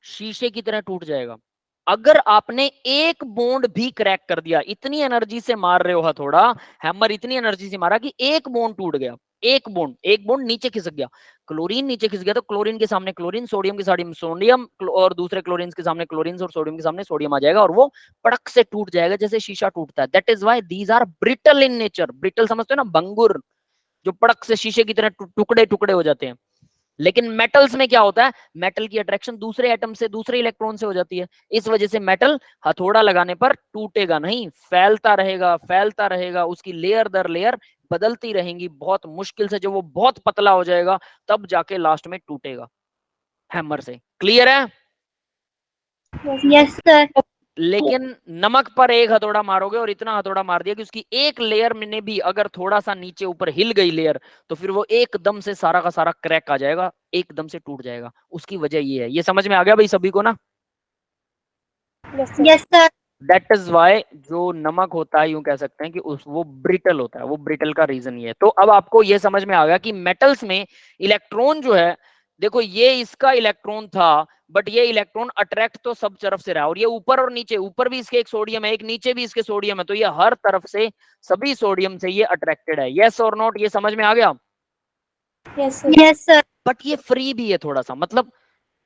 शीशे की तरह टूट जाएगा। अगर आपने एक बॉन्ड भी क्रैक कर दिया, इतनी एनर्जी से मार रहे हो हथौड़ा, हैमर इतनी एनर्जी से मारा कि एक बॉन्ड टूट गया, एक बॉन्ड नीचे खिसक गया, क्लोरीन नीचे खिसक गया, तो क्लोरीन के सामने क्लोरीन, सोडियम के सामने सोडियम, और दूसरे क्लोरीन के सामने क्लोरीन, और सोडियम के सामने सोडियम आ जाएगा, और वो पड़क से टूट जाएगा जैसे शीशा टूटता है। That is why these are brittle in nature. Brittle समझते हो ना, भंगुर, जो पड़क से शीशे की तरह टुकड़े टुकड़े हो जाते हैं। लेकिन मेटल्स में क्या होता है, मेटल की अट्रैक्शन दूसरे एटम से, दूसरे इलेक्ट्रॉन से हो जाती है, इस वजह से मेटल हथौड़ा लगाने पर टूटेगा नहीं, फैलता रहेगा, फैलता रहेगा, उसकी लेयर दर लेयर बदलती रहेंगी, बहुत मुश्किल से, जब वो बहुत पतला हो जाएगा तब जाके लास्ट में टूटेगा हैमर से। क्लियर है? Yes sir. लेकिन नमक पर एक हथौड़ा मारोगे, और इतना हथौड़ा मार दिया कि उसकी एक लेयर में भी अगर थोड़ा सा नीचे ऊपर हिल गई लेयर, तो फिर वो एकदम से सारा का सारा क्रैक आ जाएगा, एकदम से टूट जाएगा। उसकी वजह ये है। ये समझ में आ गया भाई सभी को ना? Yes sir. Yes sir. That is why जो नमक होता है यूं कह सकते हैं कि वो ब्रिटल होता है, वो ब्रिटल का रीजन ये है। तो अब आपको ये समझ में आ गया कि मेटल्स में इलेक्ट्रॉन जो है, देखो ये इसका इलेक्ट्रॉन था, बट ये इलेक्ट्रॉन अट्रैक्ट तो सब तरफ से रहा, और ये ऊपर और नीचे, ऊपर भी इसके एक सोडियम है, एक नीचे भी इसके सोडियम है, तो ये हर तरफ से सभी सोडियम से ये अट्रैक्टेड है। यस और नॉट, ये समझ में आ गया? Yes sir. Yes sir. But ये फ्री भी है थोड़ा सा, मतलब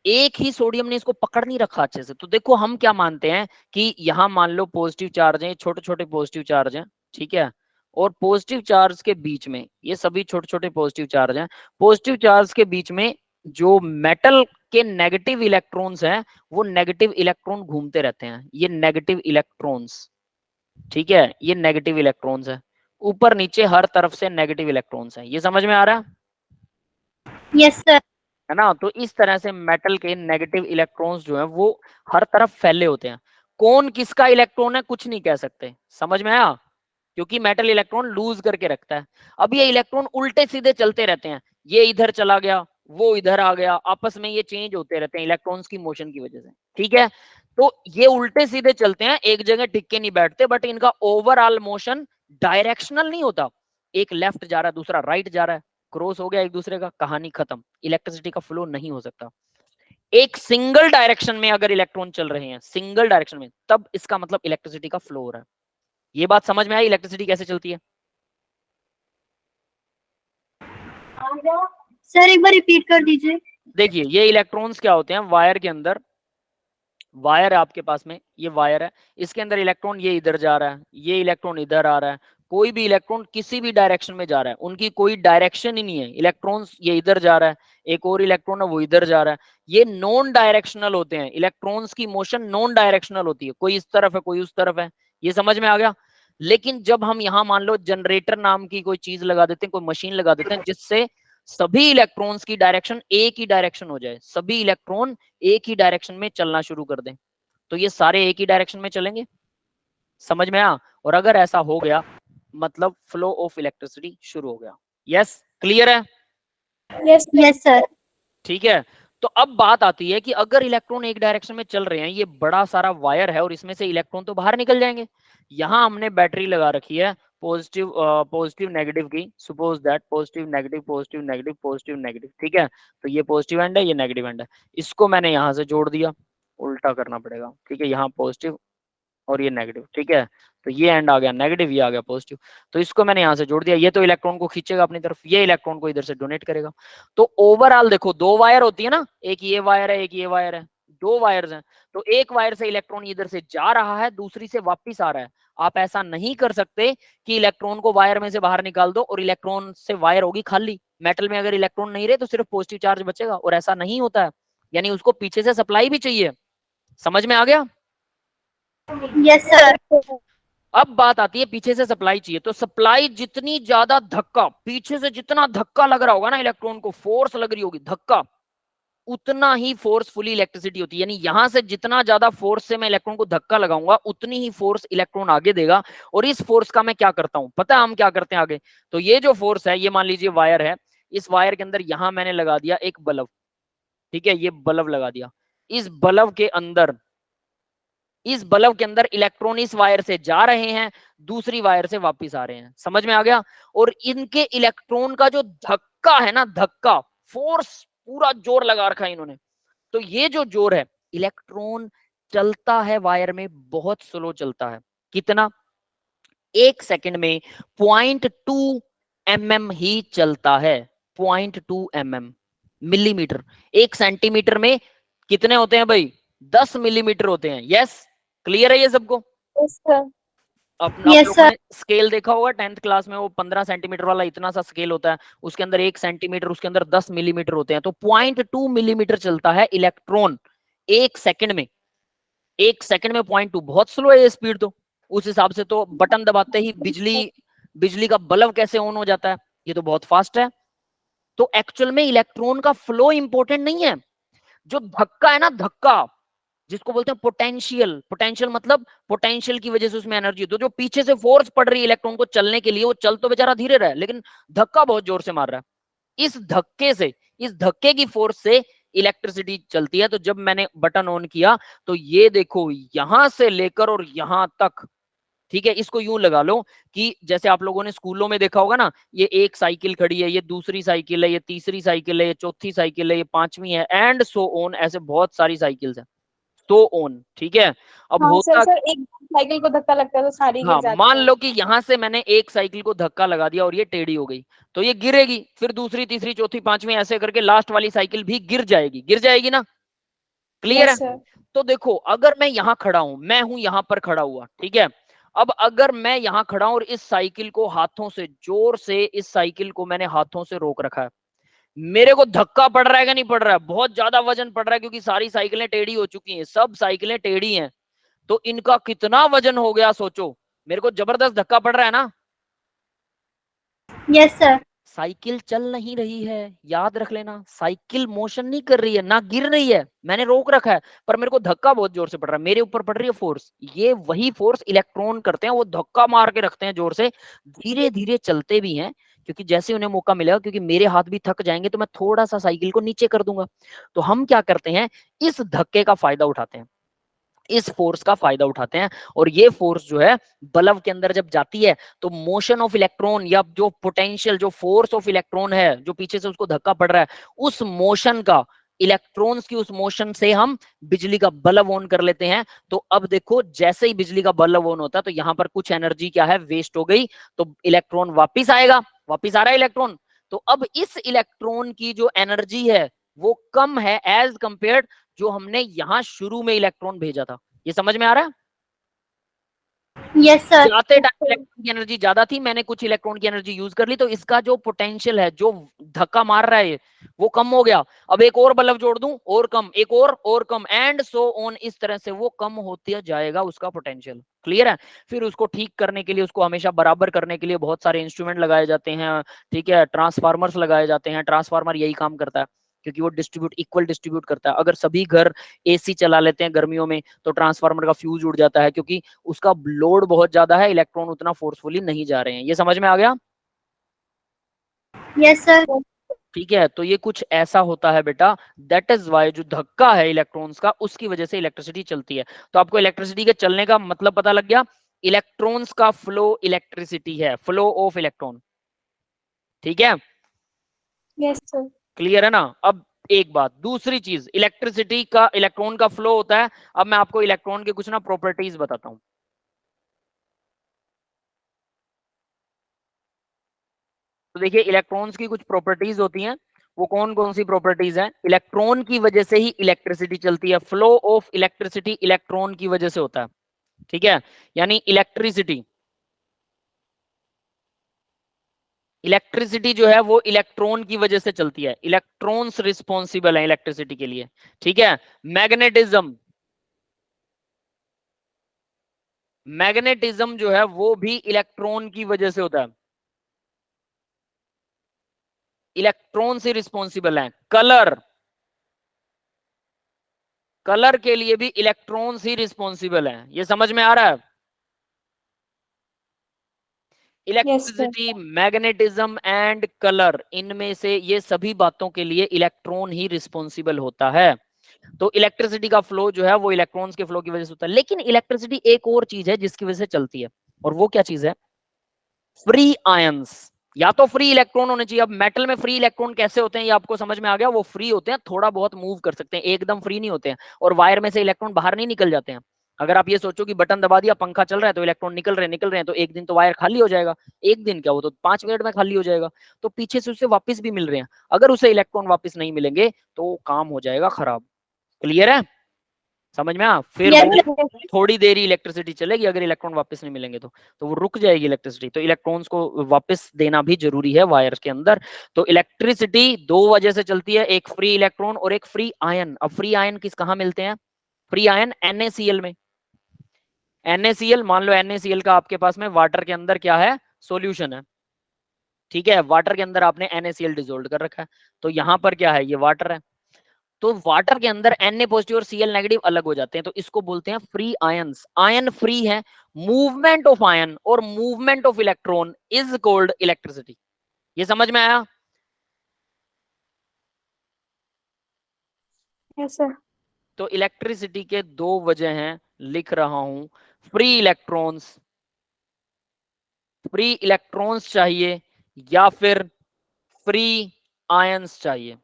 एक ही सोडियम ने इसको पकड़ नहीं रखा अच्छे से। तो देखो हम क्या मानते हैं कि यहां मान लो पॉजिटिव चार्ज है, छोटे छोटे पॉजिटिव चार्ज हैं, ठीक है, और पॉजिटिव चार्ज के बीच में ये सभी छोटे छोटे पॉजिटिव चार्ज हैं, पॉजिटिव चार्ज के बीच में जो मेटल के नेगेटिव इलेक्ट्रॉन्स हैं, वो नेगेटिव इलेक्ट्रॉन घूमते रहते हैं, ये नेगेटिव इलेक्ट्रॉन्स, ठीक है, ये नेगेटिव इलेक्ट्रॉन्स है, ऊपर नीचे हर तरफ से नेगेटिव इलेक्ट्रॉन्स हैं। ये समझ में आ रहा है? Yes sir. है ना? तो इस तरह से मेटल के नेगेटिव इलेक्ट्रॉन्स जो है वो हर तरफ फैले होते हैं। कौन किसका इलेक्ट्रॉन है कुछ नहीं कह सकते, समझ में आया? क्योंकि मेटल इलेक्ट्रॉन लूज करके रखता है। अब ये इलेक्ट्रॉन उल्टे सीधे चलते रहते हैं, ये इधर चला गया, वो इधर आ गया, आपस में ये चेंज होते रहते हैं इलेक्ट्रॉन्स की मोशन की वजह से, ठीक है। तो ये उल्टे सीधे चलते हैं, एक जगह टिक के नहीं बैठते, बट इनका ओवरऑल मोशन डायरेक्शनल नहीं होता, एक लेफ्ट जा रहा है दूसरा राइट जा रहा है, क्रॉस हो गया एक दूसरे का, कहानी खत्म, इलेक्ट्रिसिटी का फ्लो नहीं हो सकता। एक सिंगल डायरेक्शन में अगर इलेक्ट्रॉन चल रहे हैं, सिंगल डायरेक्शन में, तब इसका मतलब इलेक्ट्रिसिटी का फ्लो हो रहा है। ये बात समझ में आई इलेक्ट्रिसिटी कैसे चलती है? सर एक बार रिपीट कर दीजिए। देखिए ये इलेक्ट्रॉन्स क्या होते हैं, वायर के अंदर, वायर है आपके पास में, ये वायर है, इसके अंदर इलेक्ट्रॉन ये इधर जा रहा है, ये इलेक्ट्रॉन इधर आ रहा है, कोई भी इलेक्ट्रॉन किसी भी डायरेक्शन में जा रहा है, उनकी कोई डायरेक्शन ही नहीं है, इलेक्ट्रॉन्स ये इधर जा रहा है, एक और इलेक्ट्रॉन है वो इधर जा रहा है, ये नॉन डायरेक्शनल होते हैं, इलेक्ट्रॉन्स की मोशन नॉन डायरेक्शनल होती है, कोई इस तरफ है कोई उस तरफ है। ये समझ में आ गया? लेकिन जब हम यहाँ मान लो जनरेटर नाम की कोई चीज लगा देते हैं, कोई मशीन लगा देते हैं, जिससे सभी इलेक्ट्रॉन्स की डायरेक्शन एक ही डायरेक्शन हो जाए, सभी इलेक्ट्रॉन एक ही डायरेक्शन में चलना शुरू कर दें, तो ये सारे एक ही डायरेक्शन में चलेंगे। समझ में आया? और अगर ऐसा हो गया मतलब फ्लो ऑफ इलेक्ट्रिसिटी शुरू हो गया। यस, क्लियर है? Yes yes sir. ठीक है। तो अब बात आती है कि अगर इलेक्ट्रॉन एक डायरेक्शन में चल रहे हैं, ये बड़ा सारा वायर है और इसमें से इलेक्ट्रॉन तो बाहर निकल जाएंगे, यहां हमने बैटरी लगा रखी है पॉजिटिव पॉजिटिव नेगेटिव की, suppose that positive negative positive negative positive negative, ठीक है। तो ये पॉजिटिव एंड है, ये नेगेटिव एंड है, इसको मैंने यहां से जोड़ दिया, उल्टा करना पड़ेगा, ठीक है, यहाँ पॉजिटिव और ये नेगेटिव, ठीक है। तो ये एंड आ गया नेगेटिव, ये आ गया पॉजिटिव, तो इसको मैंने यहां से जोड़ दिया, ये तो इलेक्ट्रॉन को खींचेगा अपनी तरफ, ये इलेक्ट्रॉन को इधर से डोनेट करेगा। तो ओवरऑल देखो दो वायर होती है ना, एक ये वायर है एक ये वायर है, दो वायर्स हैं, तो एक वायर से इलेक्ट्रॉन इधर से जा रहा है, दूसरी से वापिस आ रहा है। आप ऐसा नहीं कर सकते कि इलेक्ट्रॉन को वायर में से बाहर निकाल दो और इलेक्ट्रॉन से वायर होगी खाली, मेटल में अगर इलेक्ट्रॉन नहीं रहे तो सिर्फ पॉजिटिव चार्ज बचेगा, और ऐसा नहीं होता है, यानी उसको पीछे से सप्लाई भी चाहिए। समझ में आ गया? Yes sir. अब बात आती है पीछे से सप्लाई चाहिए, तो सप्लाई जितनी ज्यादा धक्का, पीछे से जितना धक्का लग रहा होगा ना इलेक्ट्रॉन को, फोर्स लग रही होगी धक्का, उतना ही फोर्सफुली इलेक्ट्रिसिटी होती है, यानी यहां से जितना ज्यादा फोर्स से मैं इलेक्ट्रॉन को धक्का लगाऊंगा उतनी ही फोर्स इलेक्ट्रॉन आगे देगा। और इस फोर्स का मैं क्या करता हूं पता है हम क्या करते हैं आगे? तो ये जो फोर्स है, ये मान लीजिए वायर है, इस वायर के अंदर यहां मैंने लगा दिया एक बल्ब, ठीक है, ये बल्ब लगा दिया, इस बल्ब के अंदर, इस बल्ब के अंदर इलेक्ट्रॉन इस वायर से जा रहे हैं, दूसरी वायर से वापस आ रहे हैं। समझ में आ गया? और इनके इलेक्ट्रॉन का जो धक्का है ना, धक्का, फोर्स, पूरा जोर लगा रखा है इन्होंने, तो ये जो जोर है, इलेक्ट्रॉन चलता है वायर में बहुत स्लो चलता है, कितना? एक सेकंड में 0.2 mm ही चलता है, 0.2 mm, मिलीमीटर। एक सेंटीमीटर में कितने होते हैं भाई? 10 मिलीमीटर होते हैं। यस, क्लियर है ये सबको? Yes sir. अपना Yes, sir. स्केल देखा होगा 10th क्लास में, वो 15 सेंटीमीटर वाला इतना सा स्केल होता है, उसके अंदर 1 सेंटीमीटर, उसके अंदर 10 मिलीमीटर होते हैं, तो 0.2 मिलीमीटर चलता है इलेक्ट्रॉन एक सेकंड में। एक सेकंड में 0.2 बहुत स्लो है ये स्पीड, तो उस हिसाब से तो बटन दबाते ही बिजली का बल्ब कैसे ऑन हो जाता है, ये तो बहुत फास्ट है। तो एक्चुअल में इलेक्ट्रॉन का फ्लो इंपॉर्टेंट नहीं है, जो धक्का है ना, धक्का जिसको बोलते हैं पोटेंशियल, पोटेंशियल मतलब पोटेंशियल की वजह से उसमें एनर्जी, तो जो पीछे से फोर्स पड़ रही है इलेक्ट्रॉन को चलने के लिए, वो चल तो बेचारा धीरे रहा है लेकिन धक्का बहुत जोर से मार रहा है, इस धक्के से, इस धक्के की फोर्स से इलेक्ट्रिसिटी चलती है। तो जब मैंने बटन ऑन किया तो ये देखो यहां से लेकर और यहां तक, ठीक है, इसको यूं लगा लो कि जैसे आप लोगों ने स्कूलों में देखा होगा ना, ये एक साइकिल खड़ी है, ये दूसरी साइकिल है, ये तीसरी साइकिल है, ये चौथी साइकिल है, ये पांचवी है, एंड सो ऑन, ऐसे बहुत सारी साइकिल्स हैं, सो ऑन, ठीक है। अब हाँ सर, होता, सर एक साइकिल को धक्का लगता है तो सारी गिर हाँ, जाती मान है। लो कि यहां से मैंने एक साइकिल को धक्का लगा दिया और ये टेढ़ी हो गई, तो ये गिरेगी, फिर दूसरी, तीसरी, चौथी, पांचवी, ऐसे करके लास्ट वाली साइकिल भी गिर जाएगी, गिर जाएगी ना, क्लियर है। Yes sir. तो देखो अगर मैं यहां खड़ा हूं, मैं हूं यहां पर खड़ा हुआ, ठीक है, अब अगर मैं यहां खड़ा हूं और इस साइकिल को हाथों से, जोर से इस साइकिल को मैंने हाथों से रोक रखा है, मेरे को धक्का पड़ रहा है कि नहीं पड़ रहा है? बहुत ज्यादा वजन पड़ रहा है, क्योंकि सारी साइकिलें टेढ़ी हो चुकी हैं, सब साइकिलें टेढ़ी हैं, तो इनका कितना वजन हो गया सोचो, मेरे को जबरदस्त धक्का पड़ रहा है ना। Yes sir. साइकिल चल नहीं रही है, याद रख लेना, साइकिल मोशन नहीं कर रही है, ना गिर रही है, मैंने रोक रखा है, पर मेरे को धक्का बहुत जोर से पड़ रहा है, मेरे ऊपर पड़ रही है फोर्स, ये वही फोर्स इलेक्ट्रॉन करते हैं, वो धक्का मार के रखते हैं जोर से, धीरे धीरे चलते भी हैं, क्योंकि जैसे उन्हें मौका मिलेगा, क्योंकि मेरे हाथ भी थक जाएंगे तो मैं थोड़ा सा साइकिल को नीचे कर दूंगा, तो हम क्या करते हैं, इस धक्के का फायदा उठाते हैं, इस फोर्स का फायदा उठाते हैं, और ये फोर्स जो है बल्ब के अंदर जब जाती है तो मोशन ऑफ इलेक्ट्रॉन, या जो पोटेंशियल, जो फोर्स ऑफ इलेक्ट्रॉन है, जो पीछे से उसको धक्का पड़ रहा है, उस मोशन का, इलेक्ट्रॉन्स की उस मोशन से हम बिजली का बल्ब ऑन कर लेते हैं। तो अब देखो जैसे ही बिजली का बल्ब ऑन होता है तो यहां पर कुछ एनर्जी क्या है, वेस्ट हो गई, तो इलेक्ट्रॉन वापिस आएगा, वापिस आ रहा है इलेक्ट्रॉन, तो अब इस इलेक्ट्रॉन की जो एनर्जी है वो कम है एज कंपेयर जो हमने यहां शुरू में इलेक्ट्रॉन भेजा था। ये समझ में आ रहा है? Yes sir. जाते टाइम इलेक्ट्रॉन की एनर्जी ज्यादा थी, मैंने कुछ इलेक्ट्रॉन की एनर्जी यूज कर ली, तो इसका जो पोटेंशियल है, जो धक्का मार रहा है, वो कम हो गया, अब एक और बल्ब जोड़ दूं, और कम, एक और कम, एंड सो ऑन, इस तरह से वो कम होते जाएगा उसका पोटेंशियल, क्लियर है। फिर उसको ठीक करने के लिए, उसको हमेशा बराबर करने के लिए बहुत सारे इंस्ट्रूमेंट लगाए जाते हैं, ठीक है, ट्रांसफार्मर्स लगाए जाते हैं, ट्रांसफार्मर यही काम करता है, क्योंकि वो इक्वल डिस्ट्रीब्यूट करता है। अगर सभी घर एसी चला लेते हैं गर्मियों में तो ट्रांसफार्मर का फ्यूज उड़ जाता है, क्योंकि उसका लोड बहुत ज्यादा है, इलेक्ट्रॉन उतना फोर्सफुली नहीं जा रहे हैं। ये समझ में आ गया? Yes sir. ठीक है, तो ये कुछ ऐसा होता है बेटा, दैट इज वाई जो धक्का है इलेक्ट्रॉन्स का, उसकी वजह से इलेक्ट्रिसिटी चलती है। तो आपको इलेक्ट्रिसिटी के चलने का मतलब पता लग गया, इलेक्ट्रॉन्स का फ्लो इलेक्ट्रिसिटी है, फ्लो ऑफ इलेक्ट्रॉन, ठीक है, यस सर। क्लियर है ना। अब एक बात, दूसरी चीज, इलेक्ट्रिसिटी का, इलेक्ट्रॉन का फ्लो होता है। अब मैं आपको इलेक्ट्रॉन के कुछ ना प्रॉपर्टीज बताता हूं। तो देखिए इलेक्ट्रॉन्स की कुछ प्रॉपर्टीज होती हैं, वो कौन कौन सी प्रॉपर्टीज हैं? इलेक्ट्रॉन की वजह से ही इलेक्ट्रिसिटी चलती है, फ्लो ऑफ इलेक्ट्रिसिटी इलेक्ट्रॉन की वजह से होता है, ठीक है, यानी इलेक्ट्रिसिटी, इलेक्ट्रिसिटी जो है वो इलेक्ट्रॉन की वजह से चलती है, इलेक्ट्रॉन्स रिस्पॉन्सिबल है इलेक्ट्रिसिटी के लिए, ठीक है। मैग्नेटिज्म, मैग्नेटिज्म जो है वो भी इलेक्ट्रॉन की वजह से होता है, इलेक्ट्रॉन से रिस्पॉन्सिबल है। कलर, कलर के लिए भी इलेक्ट्रॉन्स ही रिस्पॉन्सिबल है। ये समझ में आ रहा है? Yes sir. Electricity, magnetism and colour, इनमें से ये सभी बातों के लिए इलेक्ट्रॉन ही रिस्पॉन्सिबल होता है। तो इलेक्ट्रिसिटी का फ्लो जो है वो इलेक्ट्रॉन्स के फ्लो की वजह से होता है। लेकिन इलेक्ट्रिसिटी एक और चीज है जिसकी वजह से चलती है, और वो क्या चीज है? फ्री आयंस, या तो फ्री इलेक्ट्रॉन होने चाहिए। अब मेटल में फ्री इलेक्ट्रॉन कैसे होते हैं ये आपको समझ में आ गया, वो फ्री होते हैं, थोड़ा बहुत मूव कर सकते हैं, एकदम फ्री नहीं होते हैं, और वायर में से इलेक्ट्रॉन बाहर नहीं निकल जाते हैं। अगर आप ये सोचो कि बटन दबा दिया, पंखा चल रहा है, तो इलेक्ट्रॉन निकल रहे हैं, तो एक दिन तो वायर खाली हो जाएगा, एक दिन क्या, वो तो 5 मिनट में खाली हो जाएगा, तो पीछे से उसे वापस भी मिल रहे हैं, अगर उसे इलेक्ट्रॉन वापस नहीं मिलेंगे तो काम हो जाएगा खराब, क्लियर है, समझ में आ? फिर यस वो सर। थोड़ी देरी इलेक्ट्रिसिटी चलेगी, अगर इलेक्ट्रॉन वापस नहीं मिलेंगे तो वो रुक जाएगी इलेक्ट्रिसिटी। तो इलेक्ट्रॉन्स को वापस देना भी जरूरी है वायर के अंदर। तो इलेक्ट्रिसिटी दो वजह से चलती है, एक फ्री इलेक्ट्रॉन और एक फ्री आयन। अब फ्री आयन किस कहाँ मिलते हैं? फ्री आयन NaCl में। NaCl, मान लो NaCl का आपके पास में वाटर के अंदर क्या है? सोल्यूशन है, ठीक है, वाटर के अंदर आपने NaCl डिजोल्व कर रखा है, तो यहां पर क्या है? ये वाटर है, तो वाटर के अंदर Na पॉजिटिव और Cl नेगेटिव अलग हो जाते हैं, तो इसको बोलते हैं फ्री आयंस। आयन फ्री है, मूवमेंट ऑफ आयन और movement of electron is called electricity. ये समझ में आया? Yes sir. तो इलेक्ट्रिसिटी के दो वजह हैं, लिख रहा हूं। फ्री इलेक्ट्रॉन्स चाहिए या फिर फ्री आयंस चाहिए।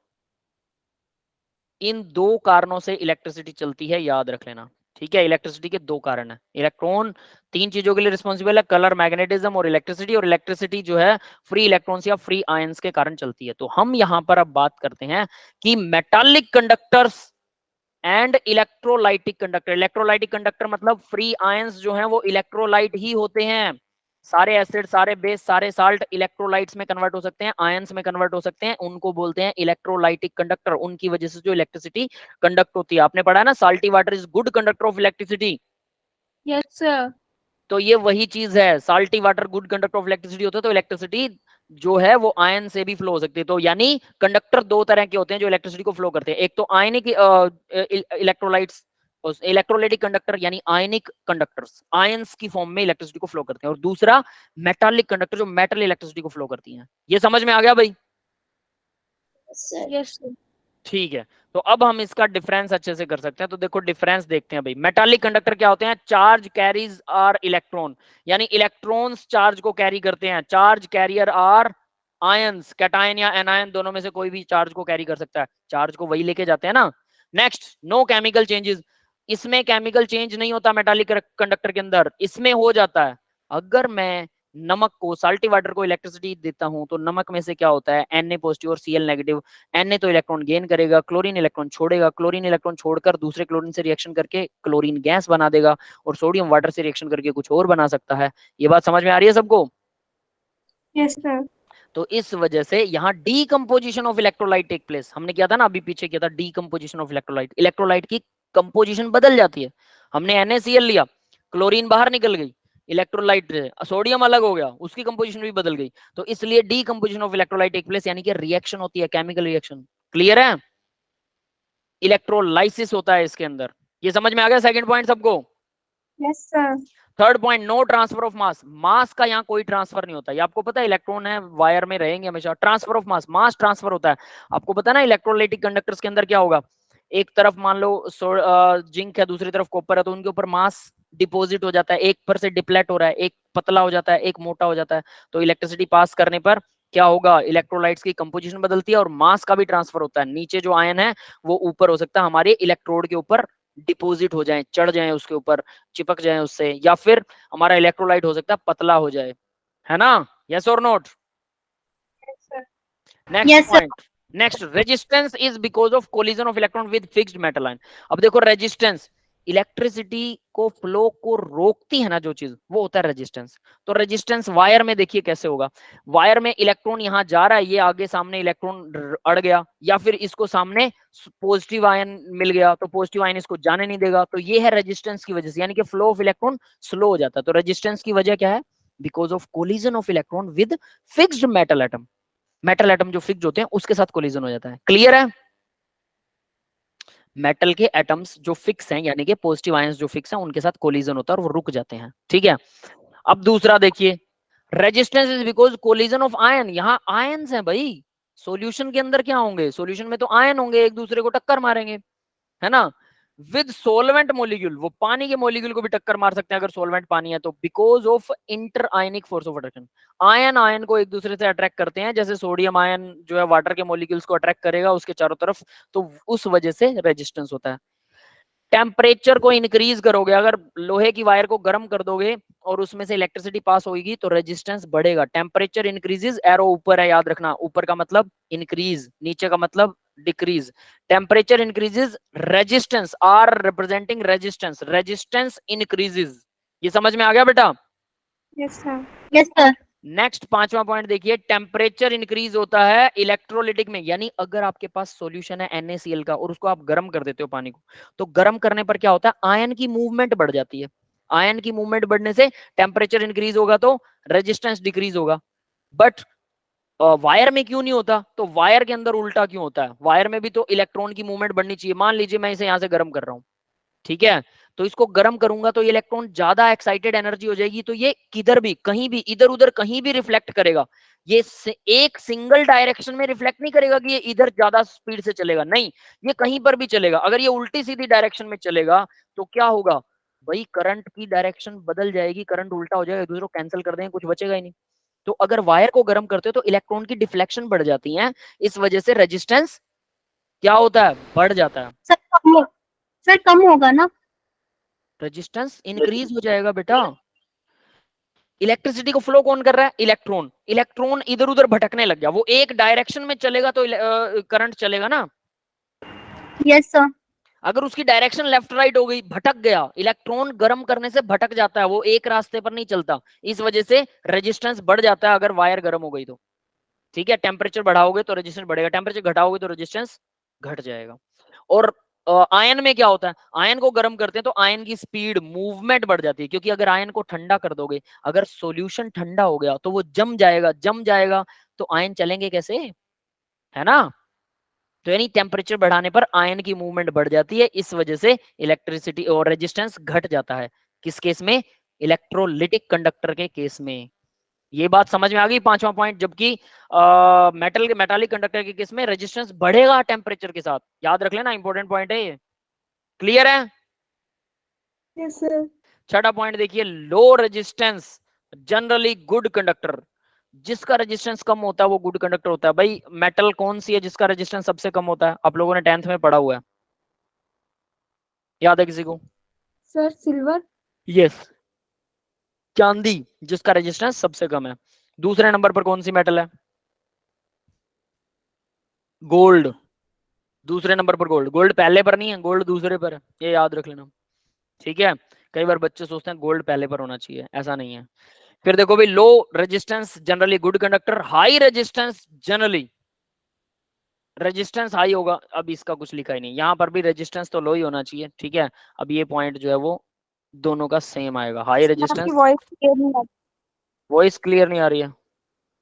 इन दो कारणों से इलेक्ट्रिसिटी चलती है, याद रख लेना। ठीक है, इलेक्ट्रिसिटी के दो कारण है। इलेक्ट्रॉन तीन चीजों के लिए रिस्पॉन्सिबल है, कलर, मैग्नेटिज्म और इलेक्ट्रिसिटी। और इलेक्ट्रिसिटी जो है फ्री इलेक्ट्रॉन्स या फ्री आयंस के कारण चलती है। तो हम यहां पर अब बात करते हैं कि metallic conductors and electrolytic conductor. Electrolytic conductor मतलब फ्री आयंस जो हैं वो इलेक्ट्रोलाइट ही होते हैं। सारे एसिड, सारे बेस, सारे साल्ट इलेक्ट्रोलाइट्स में कन्वर्ट हो सकते हैं, आयंस में कन्वर्ट हो सकते हैं, उनको बोलते हैं इलेक्ट्रोलाइटिक कंडक्टर। उनकी वजह से जो इलेक्ट्रिसिटी कंडक्ट होती है। आपने पढ़ा है ना, salty water is good conductor of electricity. Yes sir. तो ये वही चीज है, salty water good conductor of electricity होता है। तो इलेक्ट्रिसिटी जो है वो आयन से भी फ्लो हो सकती है। तो यानी कंडक्टर दो तरह के होते हैं जो इलेक्ट्रिसिटी को फ्लो करते हैं। एक तो आयनिक इलेक्ट्रोलाइट्स, इलेक्ट्रोलाइटिक कंडक्टर यानी आयनिक कंडक्टर्स, आयंस की फॉर्म में इलेक्ट्रिसिटी को फ्लो करते हैं। और दूसरा मेटालिक कंडक्टर जो मेटल इलेक्ट्रिसिटी को फ्लो करती है। ये समझ में आ गया भाई? Yes sir. ठीक है, तो अब हम इसका डिफरेंस अच्छे से कर सकते हैं। तो देखो डिफरेंस देखते हैं भाई। मेटालिक कंडक्टर क्या होते हैं? चार्ज कैरीज आर इलेक्ट्रॉन, यानी इलेक्ट्रॉन्स चार्ज को कैरी करते हैं। Charge carrier are ions, cation या एनायन दोनों में से कोई भी चार्ज को कैरी कर सकता है। चार्ज को वही लेके जाते हैं ना। Next, no chemical changes. इसमें केमिकल चेंज नहीं होता मेटालिक कंडक्टर के अंदर, इसमें हो जाता है। अगर मैं नमक को, साल्टी वाटर को इलेक्ट्रिसिटी देता हूं तो नमक में से क्या होता है? Na पॉजिटिव और Cl नेगेटिव। Na तो इलेक्ट्रॉन गेन करेगा, क्लोरीन इलेक्ट्रॉन छोड़ेगा, क्लोरीन इलेक्ट्रॉन छोड़कर दूसरे क्लोरीन से रिएक्शन करके क्लोरीन गैस बना देगा, और सोडियम वाटर से रिएक्शन करके कुछ और बना सकता है। ये बात समझ में आ रही है सबको? Yes sir. तो इस वजह से यहाँ decomposition of electrolyte take place. हमने किया था ना अभी पीछे, किया था डीकम्पोजिशन ऑफ इलेक्ट्रोलाइट। इलेक्ट्रोलाइट की कंपोजिशन बदल जाती है। हमने NaCl लिया, क्लोरीन बाहर निकल गई, इलेक्ट्रोलाइट सोडियम अलग हो गया, उसकी कंपोजिशन भी बदल गई। तो इसलिए decomposition of electrolyte take place, यानी कि रिएक्शन होती है, केमिकल रिएक्शन। क्लियर है? इलेक्ट्रोलाइसिस होता है इसके अंदर। ये समझ में आ गया सेकंड पॉइंट सबको? Yes sir. Third point, no transfer of mass. Mass का यहाँ कोई ट्रांसफर नहीं होता। ये आपको पता है, इलेक्ट्रॉन है वायर में रहेंगे हमेशा। Transfer of mass, mass transfer होता है। आपको पता है ना इलेक्ट्रोलाइटिक कंडक्टर्स के अंदर क्या होगा? एक तरफ मान लो जिंक है, दूसरी तरफ कॉपर है, तो उनके ऊपर मास डिपॉजिट हो जाता है। एक पर से डिप्लेट हो रहा है, एक पतला हो जाता है, एक मोटा हो जाता है। तो इलेक्ट्रिसिटी पास करने पर क्या होगा? इलेक्ट्रोलाइट्स की कंपोजिशन बदलती है और मास का भी ट्रांसफर होता है। नीचे जो आयन है वो ऊपर हो सकता है, हमारे इलेक्ट्रोड के ऊपर डिपॉजिट हो जाए, चढ़ जाए उसके ऊपर, चिपक जाए उससे, या फिर हमारा इलेक्ट्रोलाइट हो सकता है पतला हो जाए। है ना? यस और note? Next Yes, sir. Point, next, resistance is because of collision of electron with fixed metal ion. अब देखो रेजिस्टेंस, इलेक्ट्रिसिटी को फ्लो को रोकती है ना जो चीज, वो होता है रेजिस्टेंस। तो रेजिस्टेंस वायर में देखिए कैसे होगा। वायर में इलेक्ट्रॉन यहां जा रहा है, ये आगे सामने इलेक्ट्रॉन अड़ गया, या फिर इसको सामने पॉजिटिव आयन मिल गया तो पॉजिटिव आयन इसको जाने नहीं देगा। तो ये है रेजिस्टेंस की वजह से, यानी कि फ्लो ऑफ इलेक्ट्रॉन स्लो हो जाता है। तो रेजिस्टेंस की वजह क्या है? Because of collision of electron with fixed metal atom. Metal atom जो फिक्स्ड होते हैं उसके साथ कोलिजन हो जाता है। क्लियर है? मेटल के एटम्स जो फिक्स हैं, यानी कि पॉजिटिव आयंस जो फिक्स हैं, उनके साथ कोलिजन होता है और वो रुक जाते हैं। ठीक है, अब दूसरा देखिए, resistance is because collision of ion. यहाँ आयंस हैं भाई, सॉल्यूशन के अंदर क्या होंगे? सॉल्यूशन में तो आयन होंगे, एक दूसरे को टक्कर मारेंगे, है ना? विद सोलवेंट मोलिक्यूल, वो पानी के मोलिक्यूल को भी टक्कर मार सकते हैं अगर सोलवेंट पानी है तो, because of inter ionic force of attraction. Ion ion को एक दूसरे से अट्रैक्ट करते हैं, जैसे सोडियम आयन जो है वाटर के मोलिक्यूल्स को अट्रैक्ट करेगा उसके चारों तरफ, तो उस वजह से रेजिस्टेंस होता है। टेम्परेचर को इंक्रीज करोगे, अगर लोहे की वायर को गर्म कर दोगे और उसमें से इलेक्ट्रिसिटी पास होगी तो रेजिस्टेंस बढ़ेगा। टेम्परेचर इंक्रीजेस, एरो ऊपर है याद रखना, ऊपर का मतलब इंक्रीज, नीचे का मतलब decrease. Temperature increases, resistance R representing resistance, resistance increases. ये समझ में आ गया बेटा? Yes sir. Yes, sir. Next पांचवा पॉइंट देखिए, टेम्परेचर इंक्रीज होता है इलेक्ट्रोलिटिक में, यानी अगर आपके पास सॉल्यूशन है NaCl का और उसको आप गर्म कर देते हो पानी को, तो गर्म करने पर क्या होता है? आयन की मूवमेंट बढ़ जाती है। आयन की मूवमेंट बढ़ने से टेम्परेचर इंक्रीज होगा तो रेजिस्टेंस डिक्रीज होगा। बट वायर में क्यों नहीं होता? तो वायर के अंदर उल्टा क्यों होता है? वायर में भी तो इलेक्ट्रॉन की मूवमेंट बढ़नी चाहिए। मान लीजिए मैं इसे यहां से गर्म कर रहा हूं, ठीक है, तो इसको गर्म करूंगा तो ये इलेक्ट्रॉन ज्यादा एक्साइटेड एनर्जी हो जाएगी, तो ये किधर भी कहीं भी इधर उधर कहीं भी रिफ्लेक्ट करेगा। ये एक सिंगल डायरेक्शन में रिफ्लेक्ट नहीं करेगा कि ये इधर ज्यादा स्पीड से चलेगा, नहीं, ये कहीं पर भी चलेगा। अगर ये उल्टी सीधी डायरेक्शन में चलेगा तो क्या होगा भाई, करंट की डायरेक्शन बदल जाएगी, करंट उल्टा हो जाएगा, एक दूसरे को कैंसिल कर देंगे, कुछ बचेगा ही नहीं। तो अगर वायर को गर्म करते हो तो इलेक्ट्रॉन की डिफ्लेक्शन बढ़ जाती है, इस वजह से रेजिस्टेंस क्या होता है, बढ़ जाता है। सर कम होगा ना? रेजिस्टेंस इंक्रीज हो जाएगा बेटा। इलेक्ट्रिसिटी को फ्लो कौन कर रहा है, इलेक्ट्रॉन। इलेक्ट्रॉन इधर उधर भटकने लग गया, वो एक डायरेक्शन में चलेगा तो करंट चलेगा ना। Yes sir. अगर उसकी डायरेक्शन लेफ्ट राइट हो गई, भटक गया, इलेक्ट्रॉन गर्म करने से भटक जाता है, वो एक रास्ते पर नहीं चलता, इस वजह से रेजिस्टेंस बढ़ जाता है अगर वायर गर्म हो गई तो। ठीक है, टेम्परेचर बढ़ाओगे तो रेजिस्टेंस बढ़ेगा, टेम्परेचर घटाओगे तो रेजिस्टेंस घट जाएगा। और आयन में क्या होता है, आयन को गर्म करते हैं तो आयन की स्पीड मूवमेंट बढ़ जाती है, क्योंकि अगर आयन को ठंडा कर दोगे, अगर सॉल्यूशन ठंडा हो गया तो वो जम जाएगा तो आयन चलेंगे कैसे, है ना। तो यानी टेम्परेचर बढ़ाने पर आयन की मूवमेंट बढ़ जाती है, इस वजह से इलेक्ट्रिसिटी और रेजिस्टेंस घट जाता है। किस केस में, इलेक्ट्रोलिटिक कंडक्टर के केस में। ये बात समझ में आ गई, पांचवा पॉइंट। जबकि मेटालिक कंडक्टर के केस में रेजिस्टेंस बढ़ेगा टेम्परेचर के साथ, याद रख लेना, इंपॉर्टेंट पॉइंट है ये। क्लियर है? Yes sir. छठा पॉइंट देखिए, low resistance generally good conductor. जिसका रेजिस्टेंस कम होता है वो गुड कंडक्टर होता है। भाई मेटल कौन सी है जिसका रेजिस्टेंस सबसे कम होता है, आप लोगों ने 10th में पढ़ा हुआ है, याद है किसी को? Sir silver. यस, चांदी, जिसका रेजिस्टेंस सबसे कम है। दूसरे नंबर पर कौन सी मेटल है, गोल्ड। दूसरे नंबर पर गोल्ड, गोल्ड पहले पर नहीं है, गोल्ड दूसरे पर है, ये याद रख लेना। ठीक है, कई बार बच्चे सोचते हैं गोल्ड पहले पर होना चाहिए, ऐसा नहीं है। फिर देखो भाई, low resistance generally good conductor, high resistance generally, resistance high होगा, अब इसका कुछ लिखा ही नहीं, यहाँ पर भी रेजिस्टेंस तो लो ही होना चाहिए। ठीक है, अब ये पॉइंट जो है वो दोनों का सेम आएगा, हाई आपकी रेजिस्टेंस। वॉइस क्लियर नहीं आती। वॉइस क्लियर नहीं आ रही है,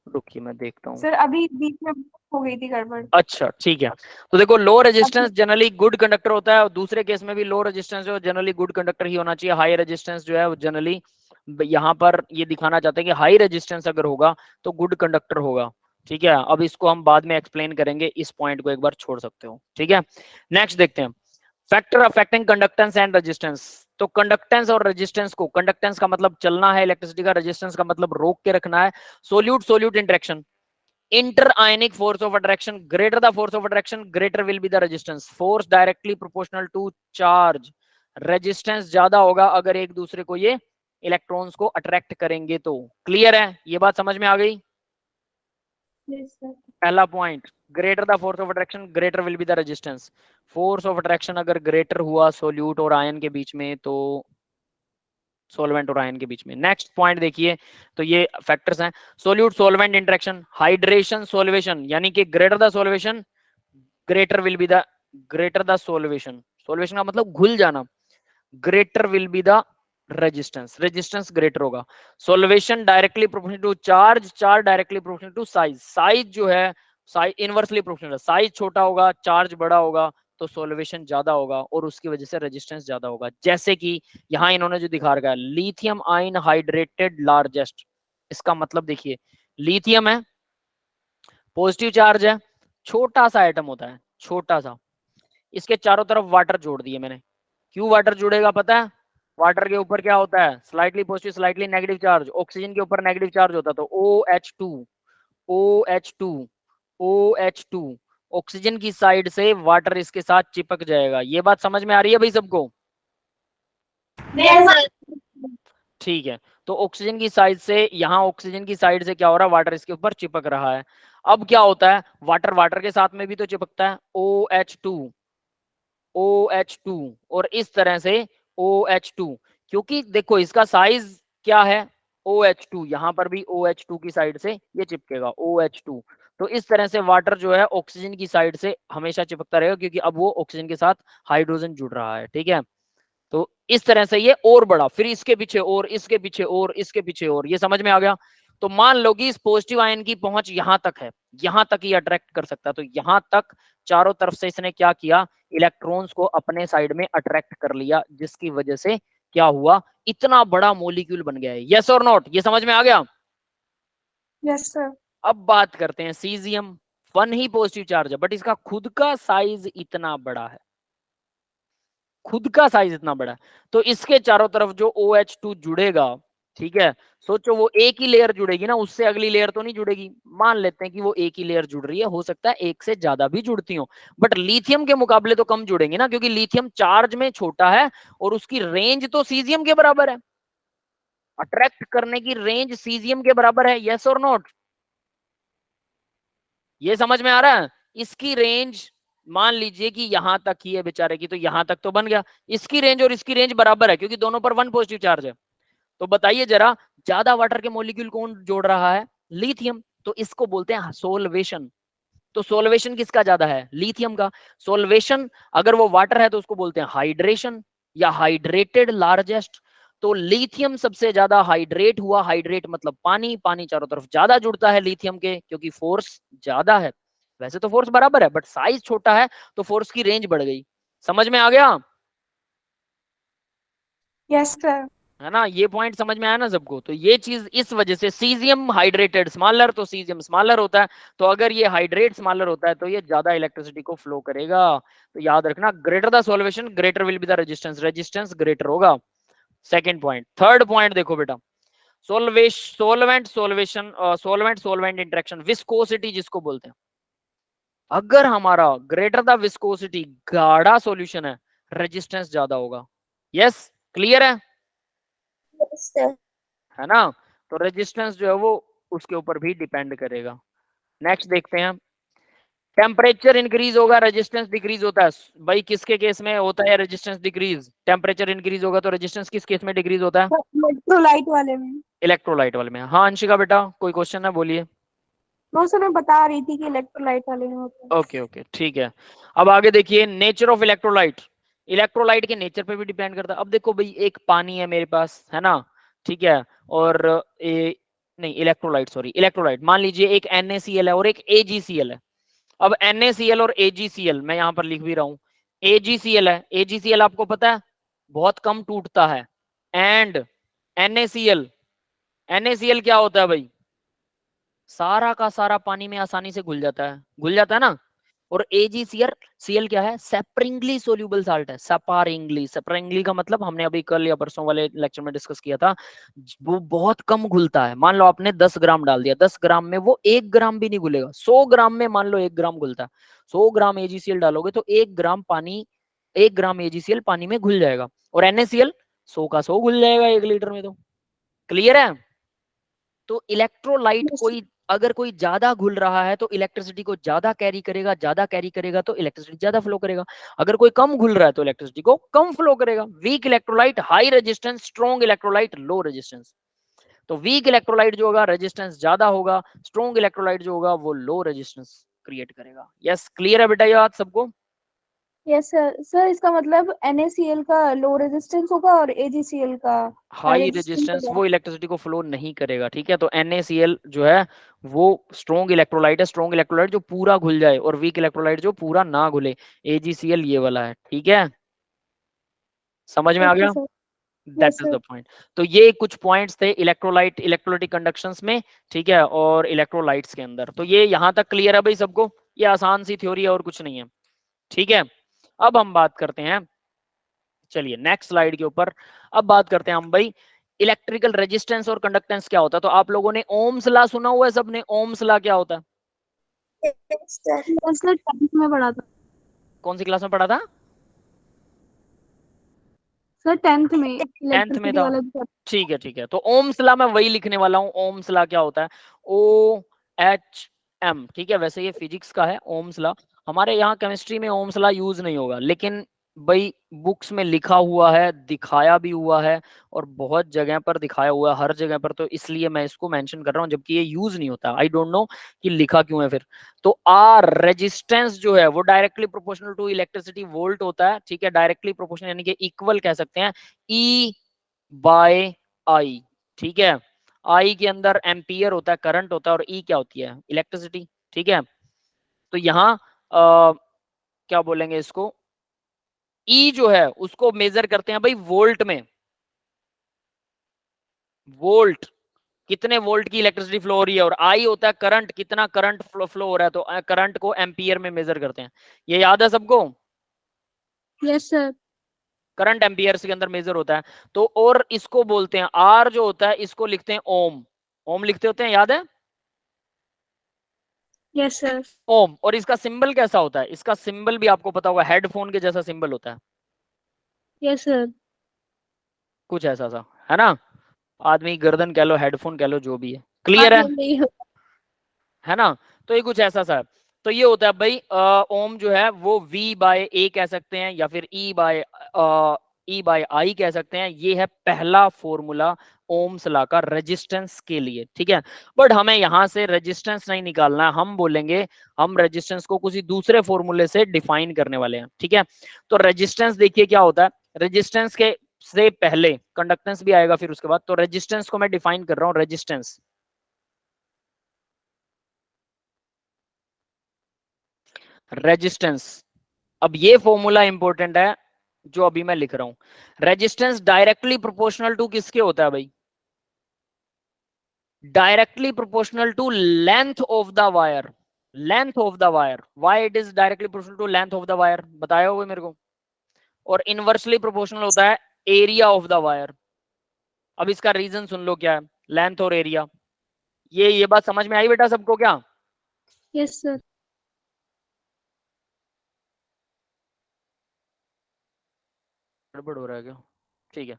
रुकिए मैं देखता हूँ। सर अभी बीच में हो गई थी गड़बड़। अच्छा ठीक है, तो देखो लो अब रेजिस्टेंस जनरली गुड कंडक्टर होता है, और दूसरे केस में भी लो रेजिस्टेंस जो जनरली गुड कंडक्टर ही होना चाहिए। हाई रेजिस्टेंस जो है वो जनरली, यहाँ पर ये दिखाना चाहते हैं कि हाई रेजिस्टेंस अगर होगा तो गुड कंडक्टर होगा। ठीक है, अब इसको हम बाद में एक्सप्लेन करेंगे, इस पॉइंट को एक बार छोड़ सकते हो। ठीक है, नेक्स्ट देखते हैं, factor affecting conductance and resistance. तो कंडक्टेंस और रेजिस्टेंस को, कंडक्टेंस का मतलब चलना है इलेक्ट्रिसिटी का, रेजिस्टेंस का मतलब रोक के रखना है। Solute solute interaction, interionic force of attraction, greater the force of attraction greater will be the resistance, force directly proportional to charge, resistance ज्यादा होगा अगर एक दूसरे को ये इलेक्ट्रॉन्स को अट्रैक्ट करेंगे तो। क्लियर है, ये बात समझ में आ गई? Yes sir. पहला point, greater the force of attraction greater will be the resistance. Force of attraction अगर ग्रेटर हुआ सोल्यूट और आयन के बीच में, तो सोलवेंट और आयन के बीच में। नेक्स्ट पॉइंट देखिए, तो ये फैक्टर्स हैं, solute solvent interaction, hydration solvation, यानी कि greater the solvation greater will be the, greater the solvation, solvation का मतलब घुल जाना, greater will be the resistance, resistance greater होगा। Solvation directly proportional to charge, charge directly proportional to size, size जो है साइज इनवर्सली प्रोपोर्शनल, साइज छोटा होगा चार्ज बड़ा होगा तो सोल्वेशन ज्यादा होगा और उसकी वजह से रेजिस्टेंस ज्यादा होगा। जैसे कि यहाँ इन्होंने जो दिखा रखा है, लिथियम आयन हाइड्रेटेड लार्जेस्ट, इसका मतलब देखिए, लिथियम है, पॉजिटिव चार्ज है, छोटा सा एटम होता है, छोटा सा, इसके चारों तरफ वाटर जोड़ दिए मैंने। क्यों वाटर जुड़ेगा पता है? वाटर के ऊपर क्या होता है, slightly positive slightly negative charge, oxygen के ऊपर नेगेटिव चार्ज होता है, तो OH2, OH2, OH2, ऑक्सीजन की साइड से वाटर इसके साथ चिपक जाएगा। ये बात समझ में आ रही है भाई सबको? Yes sir. ठीक है, तो ऑक्सीजन की साइड से, यहाँ ऑक्सीजन की साइड से क्या हो रहा है, वाटर इसके ऊपर चिपक रहा है। अब क्या होता है, वाटर वाटर के साथ में भी तो चिपकता है, OH2, OH2, और इस तरह से OH2, क्योंकि देखो इसका साइज क्या है, OH2, यहाँ पर भी OH2 की साइड से ये चिपकेगा, OH2। तो इस तरह से वाटर जो है ऑक्सीजन की साइड से हमेशा चिपकता रहेगा, क्योंकि अब वो ऑक्सीजन के साथ हाइड्रोजन जुड़ रहा है। ठीक है, तो इस तरह से ये और बड़ा, फिर इसके पीछे और, इसके पीछे और, इसके पीछे और, ये समझ में आ गया? तो मान लो कि इस पॉजिटिव आयन की पहुंच यहां तक है, यहां तक ही अट्रैक्ट कर सकता है, तो यहां तक चारों तरफ से इसने क्या किया, इलेक्ट्रॉन्स को अपने साइड में अट्रैक्ट कर लिया, जिसकी वजह से क्या हुआ, इतना बड़ा मॉलिक्यूल बन गया है। यस और नॉट, ये समझ में आ गया? Yes sir. अब बात करते हैं सीजियम, 1 ही पॉजिटिव चार्ज है बट इसका खुद का साइज इतना बड़ा है, खुद का साइज इतना बड़ा है, तो इसके चारों तरफ जो OH2 जुड़ेगा, ठीक है, सोचो वो एक ही लेयर जुड़ेगी ना, उससे अगली लेयर तो नहीं जुड़ेगी। मान लेते हैं कि वो एक ही लेयर जुड़ रही है, हो सकता है एक से ज्यादा भी जुड़ती हो, बट लिथियम के मुकाबले तो कम जुड़ेंगे ना, क्योंकि लिथियम चार्ज में छोटा है और उसकी रेंज तो सीजियम के बराबर है, अट्रैक्ट करने की रेंज सीजियम के बराबर है। यस और नॉट, ये समझ में आ रहा है? इसकी रेंज मान लीजिए कि यहां तक ही है बेचारे की, तो यहां तक तो बन गया, इसकी रेंज और इसकी रेंज बराबर है क्योंकि दोनों पर 1 पॉजिटिव चार्ज है। तो बताइए जरा, ज्यादा वाटर के मॉलिक्यूल कौन जोड़ रहा है? लिथियम। तो इसको बोलते हैं सोल्वेशन। तो सोल्वेशन किसका ज्यादा है? लिथियम का। सोल्वेशन अगर वो वाटर है तो उसको बोलते हैं हाइड्रेशन या हाइड्रेटेड लार्जेस्ट। तो लिथियम सबसे ज्यादा हाइड्रेट हुआ, हाइड्रेट मतलब पानी, पानी चारों तरफ ज्यादा जुड़ता है लिथियम के क्योंकि फोर्स ज्यादा है। वैसे तो फोर्स बराबर है बट साइज छोटा है तो फोर्स की रेंज बढ़ गई। समझ में आ गया? Yes sir. है ना, ये पॉइंट समझ में आया ना सबको? तो ये चीज इस वजह से सीजियम हाइड्रेटेड स्मॉलर, तो सीजियम स्मॉलर होता है, तो अगर ये हाइड्रेट स्मॉलर होता है तो ये ज्यादा इलेक्ट्रिसिटी को फ्लो करेगा। तो याद रखना, greater the solvation greater will be the resistance, resistance greater होगा। Second point. थर्ड पॉइंट देखो बेटा, solvent solvation, solvent solvent interaction, viscosity जिसको बोलते हैं। अगर हमारा ग्रेटर द विस्कोसिटी गाढ़ा सॉल्यूशन है, रेजिस्टेंस ज्यादा होगा। यस, क्लियर है? Yes sir. है ना? तो रेजिस्टेंस जो है वो उसके ऊपर भी डिपेंड करेगा। नेक्स्ट देखते हैं, टेम्परेचर इंक्रीज होगा रेजिस्टेंस डिक्रीज होता है। भाई किसके केस में होता है रेजिस्टेंस डिक्रीज? टेम्परेचर इंक्रीज होगा तो रेजिस्टेंस किस केस में डिक्रीज होता है? इलेक्ट्रोलाइट वाले में। इलेक्ट्रोलाइट वाले में। हाँ अंशिका बेटा, कोई क्वेश्चन है, बोलिए। वो सर मैं बता रही थी कि इलेक्ट्रोलाइट वाले में होता है। ओके ओके ठीक है। अब आगे देखिए, नेचर ऑफ इलेक्ट्रोलाइट। इलेक्ट्रोलाइट के नेचर पे भी डिपेंड करता है। अब देखो भाई, एक पानी है मेरे पास, है ना, ठीक है, और नहीं इलेक्ट्रोलाइट, सॉरी इलेक्ट्रोलाइट, मान लीजिए एक NaCl है और एक AgCl है। अब NaCl और AgCl मैं यहां पर लिख भी रहा हूं, AgCl है, AgCl आपको पता है बहुत कम टूटता है, एंड NaCl, NaCl क्या होता है भाई? सारा का सारा पानी में आसानी से घुल जाता है, घुल जाता है ना। और AgCl क्या है? सेपरिंगली सोल्यूबल साल्ट है, सेपारिंगली। सेपरिंगली का मतलब हमने अभी कल या परसों वाले लेक्चर में डिस्कस किया था, वो बहुत कम घुलता है। मान लो आपने 10 ग्राम डाल दिया, 10 ग्राम में वो 1 ग्राम भी नहीं घुलेगा। 100 ग्राम में मान लो 1 ग्राम घुलता है, 100 ग्राम AgCl डालोगे तो 1 ग्राम पानी, 1 ग्राम AgCl पानी में घुल जाएगा। और NaCl 100 का 100 घुल जाएगा 1 लीटर में। तो क्लियर है? तो इलेक्ट्रोलाइट कोई अगर कोई ज्यादा घुल रहा है तो इलेक्ट्रिसिटी को ज्यादा कैरी करेगा, ज्यादा कैरी करेगा तो इलेक्ट्रिसिटी ज्यादा फ्लो करेगा। अगर कोई कम घुल रहा है तो इलेक्ट्रिसिटी को कम फ्लो करेगा। Weak electrolyte high resistance, strong electrolyte low resistance. तो वीक इलेक्ट्रोलाइट जो होगा रेजिस्टेंस ज्यादा होगा, स्ट्रॉन्ग इलेक्ट्रोलाइट जो होगा वो लो रेजिस्टेंस क्रिएट करेगा। यस, क्लियर है बेटा ये बात सबको? Yes sir. सर इसका मतलब NaCl का लो रेजिस्टेंस होगा और AgCl का हाई हाई रेजिस्टेंस रेजिस्टेंस होगा। वो इलेक्ट्रिसिटी को फ्लो नहीं करेगा, ठीक है। तो NaCl जो है वो स्ट्रॉन्ग इलेक्ट्रोलाइट है, स्ट्रॉन्ग इलेक्ट्रोलाइट जो पूरा घुल जाए, और वीक इलेक्ट्रोलाइट जो पूरा ना घुले। AgCl ये वाला है, ठीक है, समझ में आ ओके गया? Sir. That yes is sir. The point. तो ये कुछ पॉइंट्स थे इलेक्ट्रोलाइट, इलेक्ट्रोलाइटिक कंडक्शंस में, ठीक है, और इलेक्ट्रोलाइट्स के अंदर। तो ये यहां तक क्लियर है भाई सबको? ये आसान सी थ्योरी है और कुछ नहीं है, ठीक है। अब हम बात करते हैं, चलिए नेक्स्ट स्लाइड के ऊपर। अब बात करते हैं हम भाई, इलेक्ट्रिकल रेजिस्टेंस और कंडक्टेंस क्या होता है। तो आप लोगों ने ओम्स लॉ सुना हुआ है सबने? ओम्स लॉ क्या होता है? यस सर 10th में पढ़ा था। कौन सी क्लास में पढ़ा था? सर 10th में 10th में इलेक्ट्रिसिटी था, वाला ठीक है ठीक है। तो ओम्स लॉ मैं वही लिखने वाला हूँ। ओम्स लॉ क्या होता है? OHM, ठीक है। वैसे ये फिजिक्स का है ओम्स लॉ, हमारे यहाँ केमिस्ट्री में ओम्स लॉ यूज नहीं होगा, लेकिन भाई बुक्स में लिखा हुआ है, दिखाया भी हुआ है, और बहुत जगह पर दिखाया हुआ है, हर जगह पर, तो इसलिए मैं इसको मेंशन कर रहा हूँ, जबकि ये यूज नहीं होता। आई डोंट नो कि लिखा क्यों है फिर। तो आर रेजिस्टेंस जो है वो directly proportional to electricity volt होता है, ठीक है, डायरेक्टली प्रोपोर्शनल यानी कि इक्वल कह सकते हैं E/I, ठीक है। आई के अंदर एम्पियर होता है, करंट होता है, और ई क्या होती है, इलेक्ट्रिसिटी। ठीक है, तो यहाँ क्या बोलेंगे इसको, ई जो है उसको मेजर करते हैं भाई वोल्ट में। वोल्ट, कितने वोल्ट की इलेक्ट्रिसिटी फ्लो हो रही है, और आई होता है करंट, कितना करंट फ्लो हो रहा है, तो करंट को एम्पियर में मेजर करते हैं। ये याद है सबको? Yes sir. करंट एम्पियर के अंदर मेजर होता है। तो और इसको बोलते हैं आर जो होता है, इसको लिखते हैं ओम। ओम लिखते होते हैं, याद है? Yes sir. ओम। और इसका सिंबल कैसा होता है? इसका सिंबल भी आपको पता होगा, हेडफोन के जैसा सिंबल होता है। Yes sir. कुछ ऐसा सा है ना, आदमी गर्दन कह लो, हेडफोन कह लो, जो भी है। क्लियर है? मालूम नहीं हो। है ना? तो ये कुछ ऐसा सा है। तो ये होता है भाई ओम जो है वो V बाय ए कह सकते हैं, या फिर ई बाय आई कह सकते हैं। ये है पहला फॉर्मूला ओम्स लॉ का रेजिस्टेंस के लिए। ठीक है, बट हमें यहां से रेजिस्टेंस नहीं निकालना है, हम बोलेंगे, हम रेजिस्टेंस को किसी दूसरे फॉर्मूले से डिफाइन करने वाले हैं। ठीक है, तो रेजिस्टेंस देखिए क्या होता है। रेजिस्टेंस के से पहले कंडक्टेंस भी आएगा फिर उसके बाद। तो रेजिस्टेंस को मैं डिफाइन कर रहा हूं, रेजिस्टेंस, रेजिस्टेंस। अब ये फॉर्मूला इंपॉर्टेंट है जो अभी मैं लिख रहा हूं। रेजिस्टेंस डायरेक्टली प्रोपोर्शनल टू किसके होता है भाई? Directly proportional to length of the wire. Length of the wire, why it is directly proportional to length of the wire, बताया होगा मेरे को। और इनवर्सली प्रोपोर्शनल होता है एरिया ऑफ द वायर। अब इसका रीजन सुन लो क्या है, लेंथ और एरिया। ये बात समझ में आई बेटा सबको क्या? Yes sir. गड़बड़ हो रहा है क्या? ठीक है,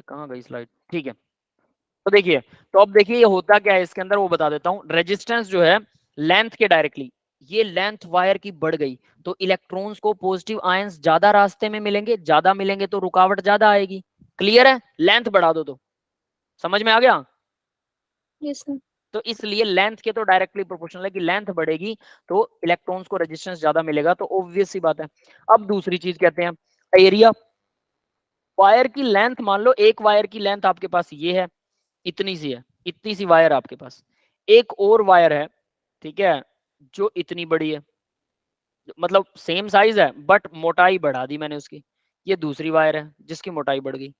कहाँ गई स्लाइड? ठीक है, तो देखिए, तो अब देखिए ये होता क्या है इसके अंदर, वो बता देता हूं। रेजिस्टेंस जो है लेंथ के डायरेक्टली, ये लेंथ वायर की बढ़ गई तो इलेक्ट्रॉन्स को पॉजिटिव आयंस ज्यादा रास्ते में मिलेंगे, ज्यादा मिलेंगे तो रुकावट ज्यादा आएगी। क्लियर है? लेंथ बढ़ा दो तो समझ में आ गया। Yes sir. तो इसलिए लेंथ के तो डायरेक्टली प्रोपोर्शनल है कि लेंथ बढ़ेगी तो इलेक्ट्रॉन्स को रेजिस्टेंस ज्यादा मिलेगा, तो ऑब्वियस सी बात है। अब दूसरी चीज कहते हैं एरिया। वायर की लेंथ, मान लो एक वायर की लेंथ आपके पास ये है, इतनी सी है, इतनी सी वायर आपके पास। एक और वायर है, ठीक है, जो इतनी बड़ी है, मतलब सेम साइज है बट मोटाई बढ़ा दी मैंने उसकी। ये दूसरी वायर है जिसकी मोटाई बढ़ गई।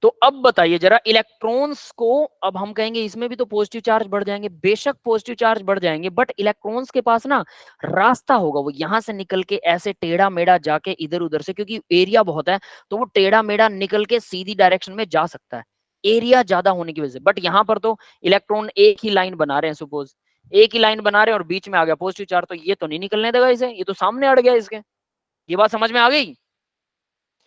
तो अब बताइए जरा, इलेक्ट्रॉन्स को, अब हम कहेंगे इसमें भी तो पॉजिटिव चार्ज बढ़ जाएंगे, बेशक पॉजिटिव चार्ज बढ़ जाएंगे, बट इलेक्ट्रॉन्स के पास ना रास्ता होगा, वो यहां से निकल के ऐसे टेढ़ा मेढ़ा जाके इधर उधर से, क्योंकि एरिया बहुत है तो वो टेढ़ा मेढ़ा निकल के सीधी डायरेक्शन में जा सकता है, एरिया ज्यादा होने की वजह से। बट यहाँ पर तो इलेक्ट्रॉन एक ही लाइन बना रहे हैं, सपोज एक ही लाइन बना रहे हैं और बीच में आ गया पॉजिटिव चार्ज, तो ये तो नहीं निकलने देगा इसे, ये तो सामने अड़ गया इसके। ये बात समझ में आ गई?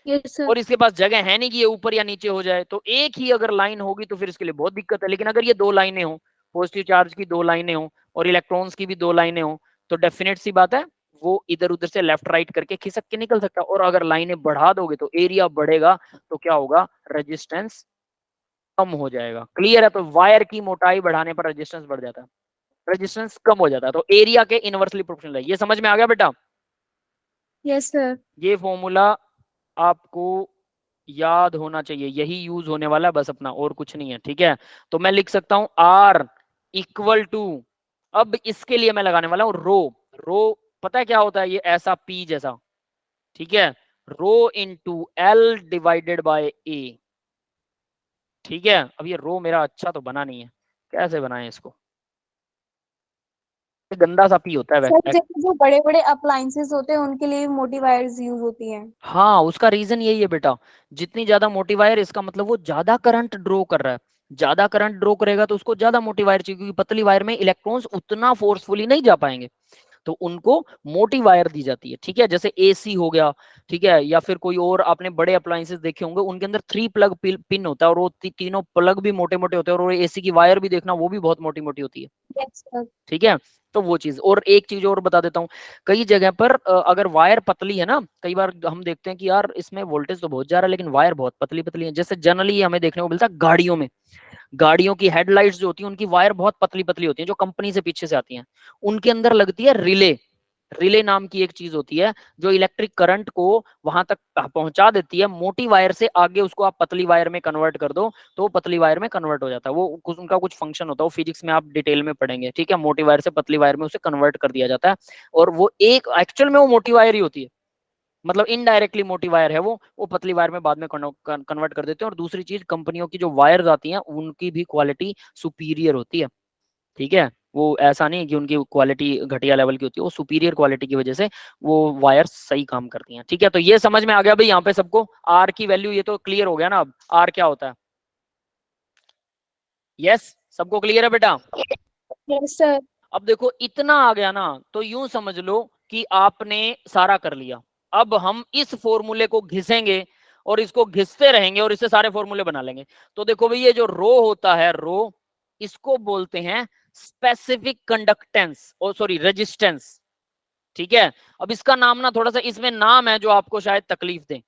Yes sir. और इसके पास जगह है नहीं कि ये ऊपर या नीचे हो जाए, तो एक ही अगर लाइन होगी तो फिर इसके लिए बहुत दिक्कत है। लेकिन अगर ये दो लाइनें हो, पॉजिटिव चार्ज की दो लाइनें हो और इलेक्ट्रॉन्स की भी दो लाइनें हो, तो डेफिनेट सी बात है वो इधर उधर से लेफ्ट राइट करके खिसक के निकल सकता है। और अगर लाइनें बढ़ा दोगे तो एरिया बढ़ेगा, तो क्या होगा, रेजिस्टेंस कम हो जाएगा। क्लियर है? तो वायर की मोटाई बढ़ाने पर रेजिस्टेंस बढ़ जाता है, रेजिस्टेंस कम हो जाता है, तो एरिया के इनवर्सली प्रोपोर्शनल है। ये समझ में आ गया बेटा? Yes sir. ये फॉर्मूला आपको याद होना चाहिए, यही यूज होने वाला है बस अपना, और कुछ नहीं है। ठीक है, तो मैं लिख सकता हूं आर इक्वल टू, अब इसके लिए मैं लगाने वाला हूं रो। रो पता है क्या होता है? ये ऐसा पी जैसा, ठीक है, rho into L divided by A. ठीक है, अब ये रो मेरा अच्छा तो बना नहीं है, कैसे बनाएं इसको, गंदा सा पी होता है सर वैसे। जैसे जो बड़े बड़े अप्लायंसेस होते हैं उनके लिए मोटी वायर्स यूज होती हैं। हाँ, उसका रीजन यही है बेटा, जितनी ज्यादा मोटी वायर, इसका मतलब वो ज्यादा करंट ड्रॉ कर रहा है, ज्यादा करंट ड्रॉ करेगा तो उसको ज्यादा मोटी वायर चाहिए, क्योंकि पतली वायर में इलेक्ट्रॉन्स उतना फोर्सफुली नहीं जा पाएंगे, तो उनको मोटी वायर दी जाती है। ठीक है, जैसे एसी हो गया, ठीक है, या फिर कोई और आपने बड़े अप्लायंसेस देखे होंगे, उनके अंदर 3 प्लग पिन होता है और वो तीनों प्लग भी मोटे मोटे होते हैं, और एसी की वायर भी देखना वो भी बहुत मोटी मोटी होती है। Yes sir. ठीक है, तो वो चीज, और एक चीज और बता देता हूँ, कई जगह पर अगर वायर पतली है ना, कई बार हम देखते हैं कि यार इसमें वोल्टेज तो बहुत जा रहा है लेकिन वायर बहुत पतली पतली है। जैसे जनरली हमें देखने को मिलता है गाड़ियों में, गाड़ियों की हेडलाइट्स जो होती है उनकी वायर बहुत पतली पतली होती है, जो कंपनी से पीछे से आती हैं, उनके अंदर लगती है रिले। रिले नाम की एक चीज होती है जो इलेक्ट्रिक करंट को वहां तक पहुंचा देती है, मोटी वायर से आगे उसको आप पतली वायर में कन्वर्ट कर दो तो वो पतली वायर में कन्वर्ट हो जाता है। वो कुछ उनका कुछ फंक्शन होता है, वो फिजिक्स में आप डिटेल में पढ़ेंगे, ठीक है। मोटी वायर से पतली वायर में उसे कन्वर्ट कर दिया जाता है, और वो एक एक्चुअल में वो मोटी वायर ही होती है, मतलब इनडायरेक्टली मोटी वायर है वो पतली वायर में बाद में कन्वर्ट कर देते हैं। और दूसरी चीज, कंपनियों की जो वायर्स आती हैं उनकी भी क्वालिटी सुपीरियर होती है, ठीक है। वो ऐसा नहीं कि उनकी क्वालिटी घटिया लेवल की होती है, वो सुपीरियर क्वालिटी की वजह से वो वायर सही काम करती हैं, ठीक है। तो ये समझ में आ गया भाई यहाँ पे सबको, आर की वैल्यू ये तो क्लियर हो गया ना। अब आर क्या होता है? यस, सबको क्लियर है बेटा? Yes sir. अब देखो इतना आ गया ना, तो यूं समझ लो कि आपने सारा कर लिया। अब हम इस फॉर्मूले को घिसेंगे और इसको घिसते रहेंगे और इससे सारे फॉर्मूले बना लेंगे। तो देखो भाई, ये जो रो होता है, रो, इसको बोलते हैं स्पेसिफिक कंडक्टेंस, और सॉरी रेजिस्टेंस, ठीक है। अब इसका नाम ना थोड़ा सा, इसमें नाम है जो आपको शायद तकलीफ दे।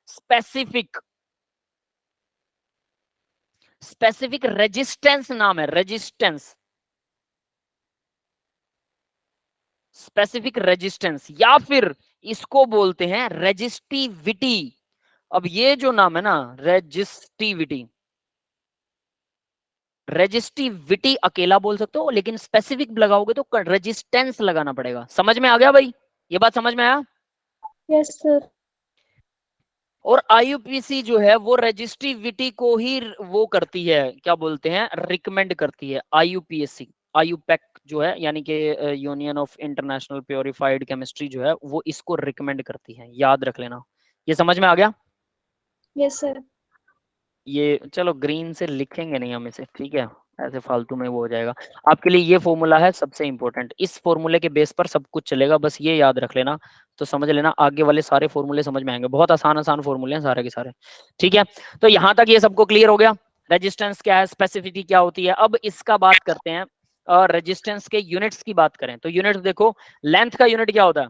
स्पेसिफिक, स्पेसिफिक रेजिस्टेंस नाम है, रेजिस्टेंस, स्पेसिफिक रेजिस्टेंस, या फिर इसको बोलते हैं रेजिस्टिविटी। अब ये जो नाम है ना, रेजिस्टिविटी, रेजिस्टिविटी अकेला बोल सकते हो, लेकिन स्पेसिफिक लगाओगे तो रेजिस्टेंस लगाना पड़ेगा। समझ में आ गया भाई? ये बात समझ में आया? Yes sir. और आईयूपीसी जो है वो रेजिस्टिविटी को ही वो करती है, क्या बोलते हैं, रिकमेंड करती है। आईयूपीएससी, आईयूपैक जो है, यानी कि union of international purified chemistry जो है, वो इसको रिकमेंड करती है, याद रख लेना। ये समझ में आ गया? Yes sir. ये चलो ग्रीन से लिखेंगे नहीं हम इसे, ठीक है, ऐसे फालतू में वो हो जाएगा। आपके लिए ये फॉर्मूला है सबसे इंपॉर्टेंट, इस फॉर्मूले के बेस पर सब कुछ चलेगा, बस ये याद रख लेना। तो समझ लेना, आगे वाले सारे फॉर्मूले समझ में आएंगे, बहुत आसान आसान फॉर्मूले हैं सारे के सारे, ठीक है। तो यहाँ तक ये सबको क्लियर हो गया, रेजिस्टेंस क्या है, स्पेसिफिसिटी क्या होती है। अब इसका बात करते हैं, और रेजिस्टेंस के यूनिट्स की बात करें तो यूनिट्स देखो, लेंथ का यूनिट क्या होता है?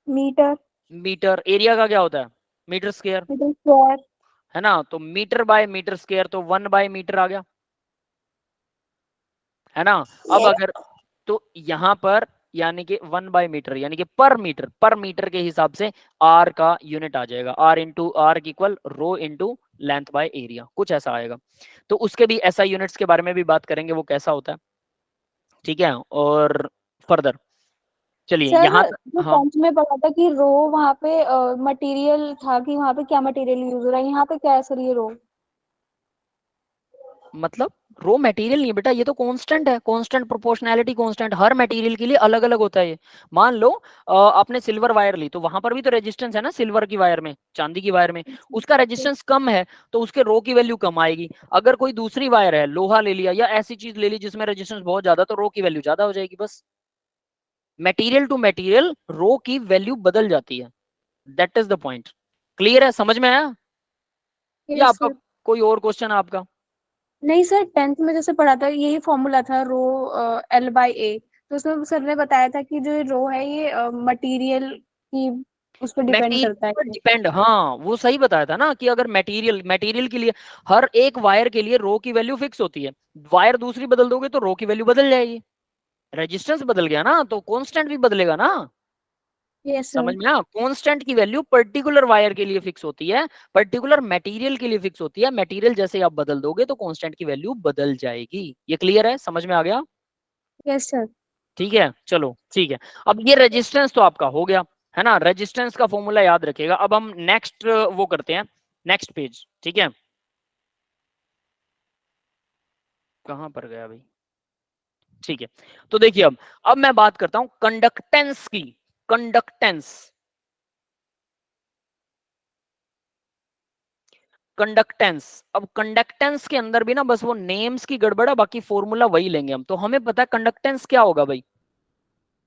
मीटर। मीटर। एरिया का क्या होता है? Metre square, metre square. है ना। तो मीटर बाय मीटर स्क्वायर, तो 1/मीटर आ गया, है ना। अब अगर, तो यहां पर यानी कि 1/मीटर, यानी कि पर मीटर के हिसाब से आर का यूनिट आ जाएगा, R into R equal rho into length by area, कुछ ऐसा आएगा। तो उसके भी ऐसा यूनिट्स के बारे में भी बात करेंगे, वो कैसा होता है, ठीक है। और फर्दर चलिए सर यहाँ जो हाँ, 10th में पढ़ा था कि रो वहाँ पे मटेरियल था, कि वहाँ पे क्या मटेरियल यूज हो रहा है, यहाँ पे क्या है सर ये रो? मतलब रो मटेरियल नहीं बेटा, ये तो कांस्टेंट है, कांस्टेंट प्रोपोर्शनैलिटी कांस्टेंट, हर मटेरियल के लिए अलग अलग होता है ये। मान लो आपने सिल्वर वायर ली, तो वहां पर भी तो रेजिस्टेंस है ना, सिल्वर की वायर में, चांदी की वायर में, उसका रेजिस्टेंस कम है तो उसके रो की वैल्यू कम आएगी। अगर कोई दूसरी वायर है, लोहा ले लिया या ऐसी चीज ले ली जिसमें रेजिस्टेंस बहुत ज्यादा, तो रो की वैल्यू ज्यादा हो जाएगी। बस मटेरियल टू मटेरियल रो की वैल्यू बदल जाती है, that is the point. Clear है, समझ में आया? या यस आपका सर। कोई और क्वेश्चन है आपका? नहीं सर, 10th में जैसे पढ़ा था यही फॉर्मूला था, रो L/A। तो उसमें सर ने बताया था कि जो रो है ये मटेरियल की उस पर डिपेंड मटेरियल करता पर है। डिपेंड, हाँ वो सही बताया था ना, कि अगर मटेरियल, मटेरियल के लिए हर एक वायर के लिए रो की वैल्यू फिक्स होती है, वायर दूसरी बदल दोगे तो रो की वैल्यू बदल जाएगी। रेजिस्टेंस बदल गया ना तो कांस्टेंट भी बदलेगा ना। Yes sir. समझ में आया? कांस्टेंट की वैल्यू पर्टिकुलर वायर के लिए फिक्स होती है, पर्टिकुलर मटेरियल के लिए फिक्स होती है, मटेरियल जैसे आप बदल दोगे तो कांस्टेंट की वैल्यू बदल जाएगी। ये क्लियर है, समझ में आ गया? Yes sir. ठीक है, चलो ठीक है। अब ये रेजिस्टेंस तो आपका हो गया, है ना, रेजिस्टेंस का फॉर्मूला याद रखिएगा। अब हम नेक्स्ट वो करते हैं, नेक्स्ट पेज, ठीक है। कहां पर गया भाई? ठीक है, तो देखिए अब मैं बात करता हूं कंडक्टेंस की। Conductance, conductance. अब कंडक्टेंस के अंदर भी ना बस वो नेम्स की गड़बड़ है, बाकी फॉर्मूला वही लेंगे हम। तो हमें पता है कंडक्टेंस क्या होगा भाई,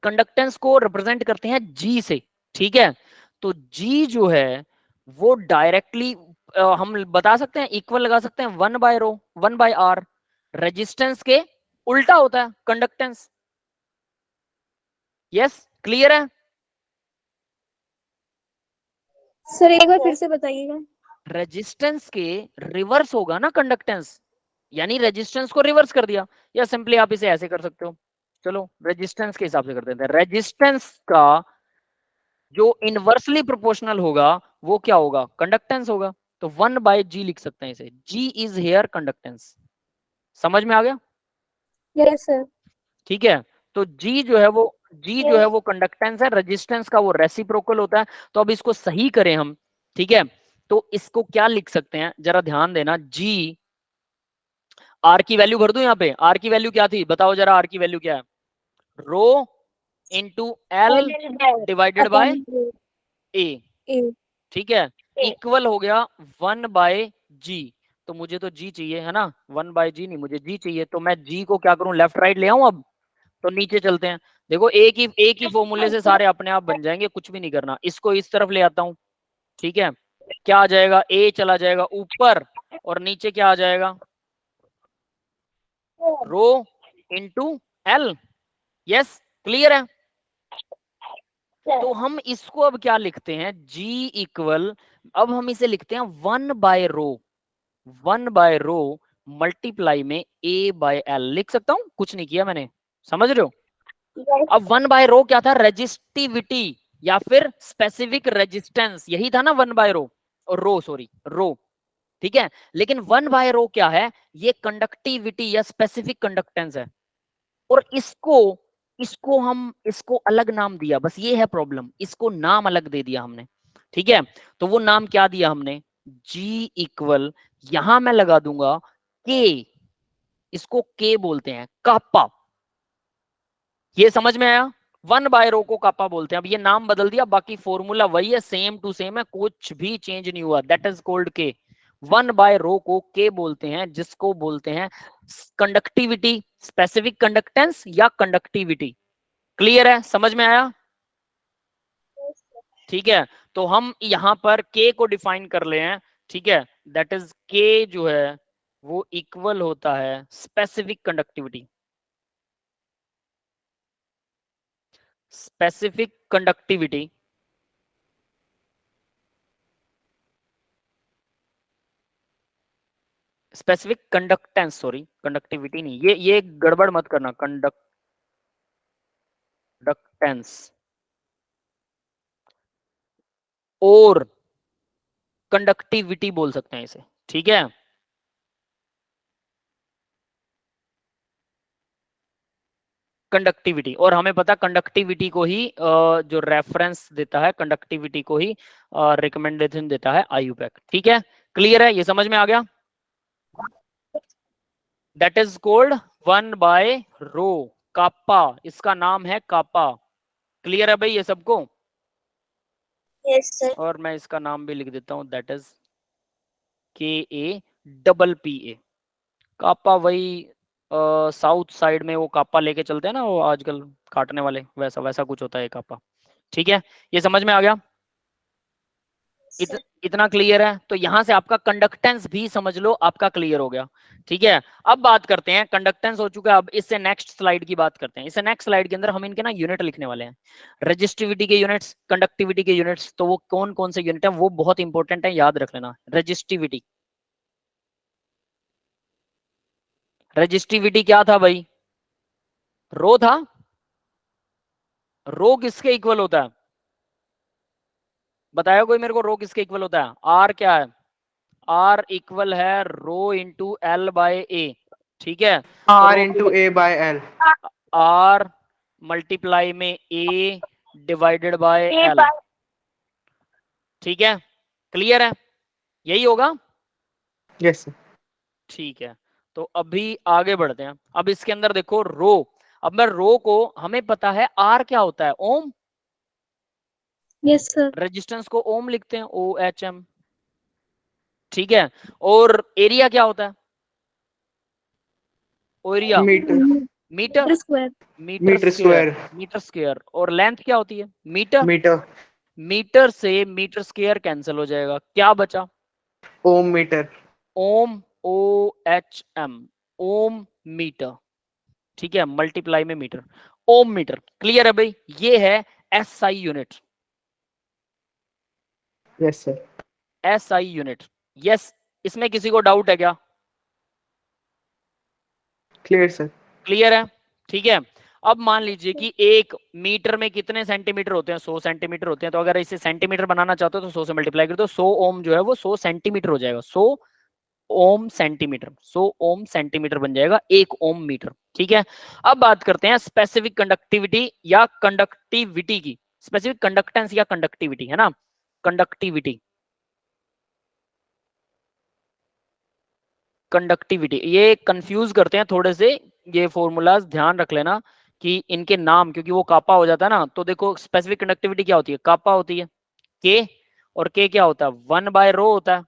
कंडक्टेंस को रिप्रेजेंट करते हैं जी से, ठीक है। तो जी जो है वो डायरेक्टली हम बता सकते हैं, इक्वल लगा सकते हैं 1/रो, 1/r। रेजिस्टेंस के उल्टा होता है कंडक्टेंस। यस, क्लियर है? सर एक बार फिर से बताइएगा। रेजिस्टेंस के रिवर्स होगा ना कंडक्टेंस, यानी रेजिस्टेंस को रिवर्स कर दिया, या सिंपली आप इसे ऐसे कर सकते हो, चलो रेजिस्टेंस के हिसाब से कर देते हैं। रेजिस्टेंस का जो इनवर्सली प्रोपोर्शनल होगा वो क्या होगा, कंडक्टेंस होगा। तो 1/G लिख सकते हैं इसे, G इज हेयर कंडक्टेंस। समझ में आ गया? Yes sir. ठीक है, तो G जो है वो कंडक्टेंस है, रेजिस्टेंस का वो रेसिप्रोकल होता है। तो अब इसको सही करें हम, ठीक है, तो इसको क्या लिख सकते हैं, जरा ध्यान देना। G, R की वैल्यू भर दूं यहाँ पे, R की वैल्यू क्या थी बताओ जरा, R की वैल्यू क्या है, rho into L divided by A, ठीक है, इक्वल हो गया 1/G। तो मुझे तो G चाहिए है ना, 1/G नहीं, मुझे G चाहिए। तो मैं G को क्या करूं, लेफ्ट राइट ले आऊं। अब तो नीचे चलते हैं, देखो एक ही फॉर्मूले से सारे अपने आप बन जाएंगे, कुछ भी नहीं करना। इसको इस तरफ ले आता हूं, ठीक है, क्या आ जाएगा, A चला जाएगा ऊपर और नीचे क्या आ जाएगा, रो इंटू एल। यस, क्लियर है? तो हम इसको अब क्या लिखते हैं, G इक्वल, अब हम इसे लिखते हैं 1/रो मल्टीप्लाई में A/L लिख सकता हूं, कुछ नहीं किया मैंने, समझ रहे हो? अब 1/रो क्या था, रेजिस्टिविटी या फिर स्पेसिफिक रेजिस्टेंस, यही था ना 1/रो, और रो, ठीक है। लेकिन 1/रो क्या है, ये कंडक्टिविटी या स्पेसिफिक कंडक्टेंस है। और इसको अलग नाम दिया, बस ये है प्रॉब्लम, इसको नाम अलग दे दिया हमने, ठीक है। तो वो नाम क्या दिया हमने, G इक्वल, यहां मैं लगा दूंगा K, इसको K बोलते हैं, कापा। ये समझ में आया? 1/रो को कापा बोलते हैं। अब ये नाम बदल दिया, बाकी फॉर्मूला वही है, सेम टू सेम है, कुछ भी चेंज नहीं हुआ। That is called K। 1/रो को K बोलते हैं, जिसको बोलते हैं कंडक्टिविटी, स्पेसिफिक कंडक्टेंस या कंडक्टिविटी। क्लियर है, समझ में आया? ठीक है, तो हम यहां पर K को डिफाइन कर ले हैं, ठीक है। दैट इज K जो है वो इक्वल होता है specific conductivity, specific conductivity, specific conductance, sorry conductivity नहीं, ये गड़बड़ मत करना, कंडक्टेंस और कंडक्टिविटी बोल सकते हैं इसे, ठीक है। कंडक्टिविटी, और हमें पता कंडक्टिविटी को ही जो रेफरेंस देता है, कंडक्टिविटी को ही रिकमेंडेशन देता है आईयूपैक, ठीक है। क्लियर है, ये समझ में आ गया? दैट इज कोल्ड 1/रो, कापा, इसका नाम है कापा। क्लियर है भाई ये सबको? Yes sir. और मैं इसका नाम भी लिख देता हूं, दैट इज KAPPA, कापा। वही साउथ साइड में वो कापा लेके चलते हैं ना, वो आजकल काटने वाले, वैसा वैसा कुछ होता है कापा, ठीक है। ये समझ में आ गया? इतना क्लियर है? तो यहां से आपका कंडक्टेंस भी समझ लो आपका क्लियर हो गया, ठीक है। अब बात करते हैं, कंडक्टेंस हो चुका है, अब इससे नेक्स्ट स्लाइड की बात करते हैं। इससे नेक्स्ट स्लाइड के अंदर हम इनके ना यूनिट लिखने वाले हैं, रेजिस्टिविटी के यूनिट्स, कंडक्टिविटी के यूनिट्स। तो वो कौन कौन से यूनिट है, वो बहुत इंपॉर्टेंट है, याद रख लेना। रेजिस्टिविटी क्या था भाई, रो था। रो किसके इक्वल होता है, बताया कोई मेरे को, रो किसके इक्वल होता है? आर क्या है, आर इक्वल है rho into L by A, ठीक है। R into A by L. R multiply में ए डिवाइडेड बाय एल, ठीक है। क्लियर है, यही होगा? Yes, sir. ठीक है, तो अभी आगे बढ़ते हैं। अब इसके अंदर देखो रो, अब मैं रो को, हमें पता है आर क्या होता है, ओम। Yes sir. रेजिस्टेंस को ओम लिखते हैं, OHM, ठीक है। और एरिया क्या होता है, area Meter. Metre, square. Meter square. Metre square. और लेंथ क्या होती है, मीटर। Meter. मीटर से मीटर स्क्वायर कैंसिल हो जाएगा, क्या बचा, Ohm meter. Ohm, OHM, ohm metre, ठीक है, मल्टीप्लाई में मीटर, ओम मीटर। क्लियर है भाई, ये है SI unit, Yes, sir. SI unit. Yes, इसमें किसी को डाउट है क्या? Clear, sir. क्लियर है, ठीक है। अब मान लीजिए कि 1 मीटर में कितने सेंटीमीटर होते हैं, 100 सेंटीमीटर होते हैं। तो अगर इसे सेंटीमीटर बनाना चाहते हो तो 100 से मल्टीप्लाई कर दो, 100 ओम जो है वो 100 सेंटीमीटर हो जाएगा, 100 ओम सेंटीमीटर, 100 ओम सेंटीमीटर बन जाएगा 1 ओम मीटर। ठीक है, अब बात करते हैं स्पेसिफिक कंडक्टिविटी या कंडक्टिविटी की, स्पेसिफिक कंडक्टेंस या कंडक्टिविटी, है ना, कंडक्टिविटी, कंडक्टिविटी, ये कंफ्यूज करते हैं थोड़े से, ये फॉर्मूलाज ध्यान रख लेना कि इनके नाम, क्योंकि वो कापा हो जाता है ना। तो देखो स्पेसिफिक कंडक्टिविटी क्या होती है, कापा होती है के, और के क्या होता है, 1/रो होता है,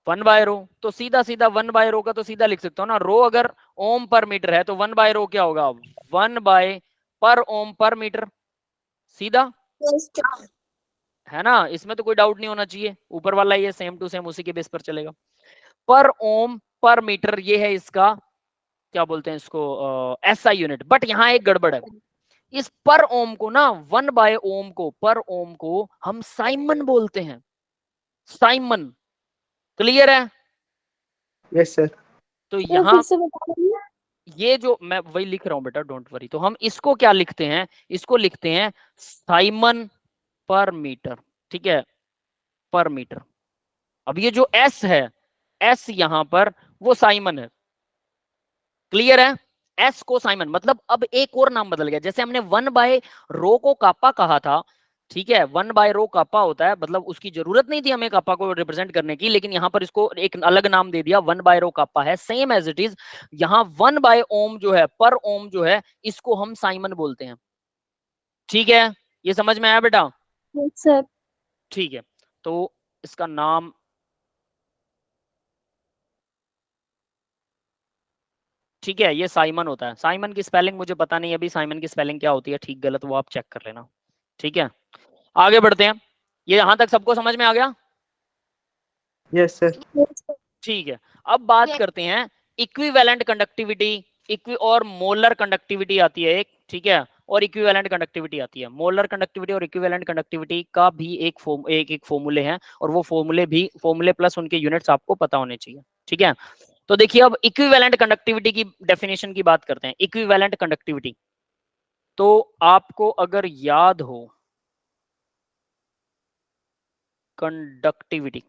1/रो। तो सीधा सीधा 1/रो का तो सीधा लिख सकता हूँ ना, रो अगर ओम पर मीटर है तो 1/रो क्या होगा, 1/पर ओम पर मीटर, सीधा, Yes, sir. है ना, इसमें तो कोई डाउट नहीं होना चाहिए, ऊपर वाला ये सेम टू सेम उसी के बेस पर चलेगा। पर ओम पर मीटर ये है इसका, क्या बोलते हैं इसको, एसआई यूनिट। बट यहाँ एक गड़बड़ है, इस पर ओम को ना, 1/ओम को, पर ओम को हम साइमन बोलते हैं, साइमन, क्लियर है। Yes, sir. तो तो यहाँ फिर से बता रही ये जो मैं वही लिख रहा हूं बेटा, डोंट वरी। तो हम इसको क्या लिखते हैं, इसको लिखते हैं साइमन पर मीटर, ठीक है, पर मीटर। अब ये जो एस है, एस यहां पर वो साइमन है, क्लियर है, एस को साइमन, मतलब अब एक और नाम बदल गया। जैसे हमने 1/रो को कापा कहा था, ठीक है, 1/रो कापा होता है, मतलब उसकी जरूरत नहीं थी हमें कापा को रिप्रेजेंट करने की, लेकिन यहां पर इसको एक अलग नाम दे दिया, 1/रो कापा है। सेम एज इट इज यहाँ 1/ओम जो है, पर ओम जो है, इसको हम साइमन बोलते हैं। ठीक है, ये समझ में आया बेटा, हूँ सर। ठीक है। तो इसका नाम, ठीक है, ये साइमन होता है। साइमन की स्पेलिंग मुझे पता नहीं अभी, साइमन की स्पेलिंग क्या होती है ठीक गलत वो आप चेक कर लेना, ठीक है। आगे बढ़ते हैं, ये यहां तक सबको समझ में आ गया, Yes, sir. Yes, sir. ठीक है। अब बात करते हैं इक्विवेलेंट कंडक्टिविटी, इक्वी और मोलर कंडक्टिविटी आती है एक, ठीक है, और इक्विवेलेंट कंडक्टिविटी आती है। मोलर कंडक्टिविटी और इक्विवेलेंट कंडक्टिविटी का भी एक फॉर्मूले हैं, और वो फॉर्मूले प्लस उनके यूनिट्स आपको पता होने चाहिए, ठीक है। तो देखिए अब इक्विवेलेंट कंडक्टिविटी की डेफिनेशन की बात करते हैं। इक्विवेलेंट कंडक्टिविटी, तो आपको अगर याद हो, कंडक्टिविटी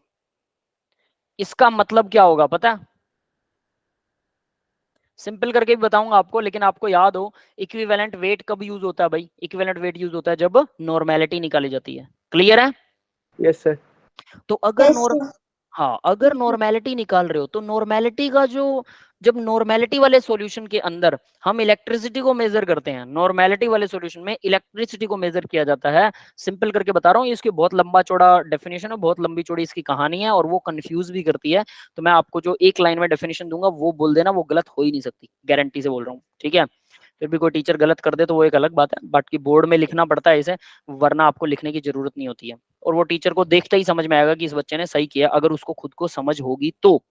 इसका मतलब क्या होगा पता है, सिंपल करके भी बताऊंगा आपको, लेकिन आपको याद हो इक्विवेलेंट वेट कब यूज होता है भाई, इक्विवेलेंट वेट यूज होता है जब नॉर्मेलिटी निकाली जाती है, क्लियर है। Yes, sir. तो अगर Yes, sir. हाँ, अगर नॉर्मेलिटी निकाल रहे हो तो नॉर्मेलिटी का जो, जब नॉर्मेलिटी वाले सॉल्यूशन के अंदर हम इलेक्ट्रिसिटी को मेजर करते हैं, नॉर्मेलिटी वाले सॉल्यूशन में इलेक्ट्रिसिटी को मेजर किया जाता है। सिंपल करके बता रहा हूँ, इसकी बहुत लंबा चौड़ा डेफिनेशन है, बहुत लंबी चौड़ी इसकी कहानी है, और वो कंफ्यूज भी करती है। तो मैं आपको जो एक लाइन में डेफिनेशन दूंगा वो बोल देना, वो गलत हो ही नहीं सकती, गारंटी से बोल रहा हूँ, ठीक है। फिर भी कोई टीचर गलत कर दे तो वो एक अलग बात है, बाकी बोर्ड में लिखना पड़ता है इसे, वरना आपको लिखने की जरूरत नहीं होती है। और वो टीचर को देखते ही समझ में आएगा कि इस बच्चे ने सही किया, अगर उसको खुद को समझ होगी तो।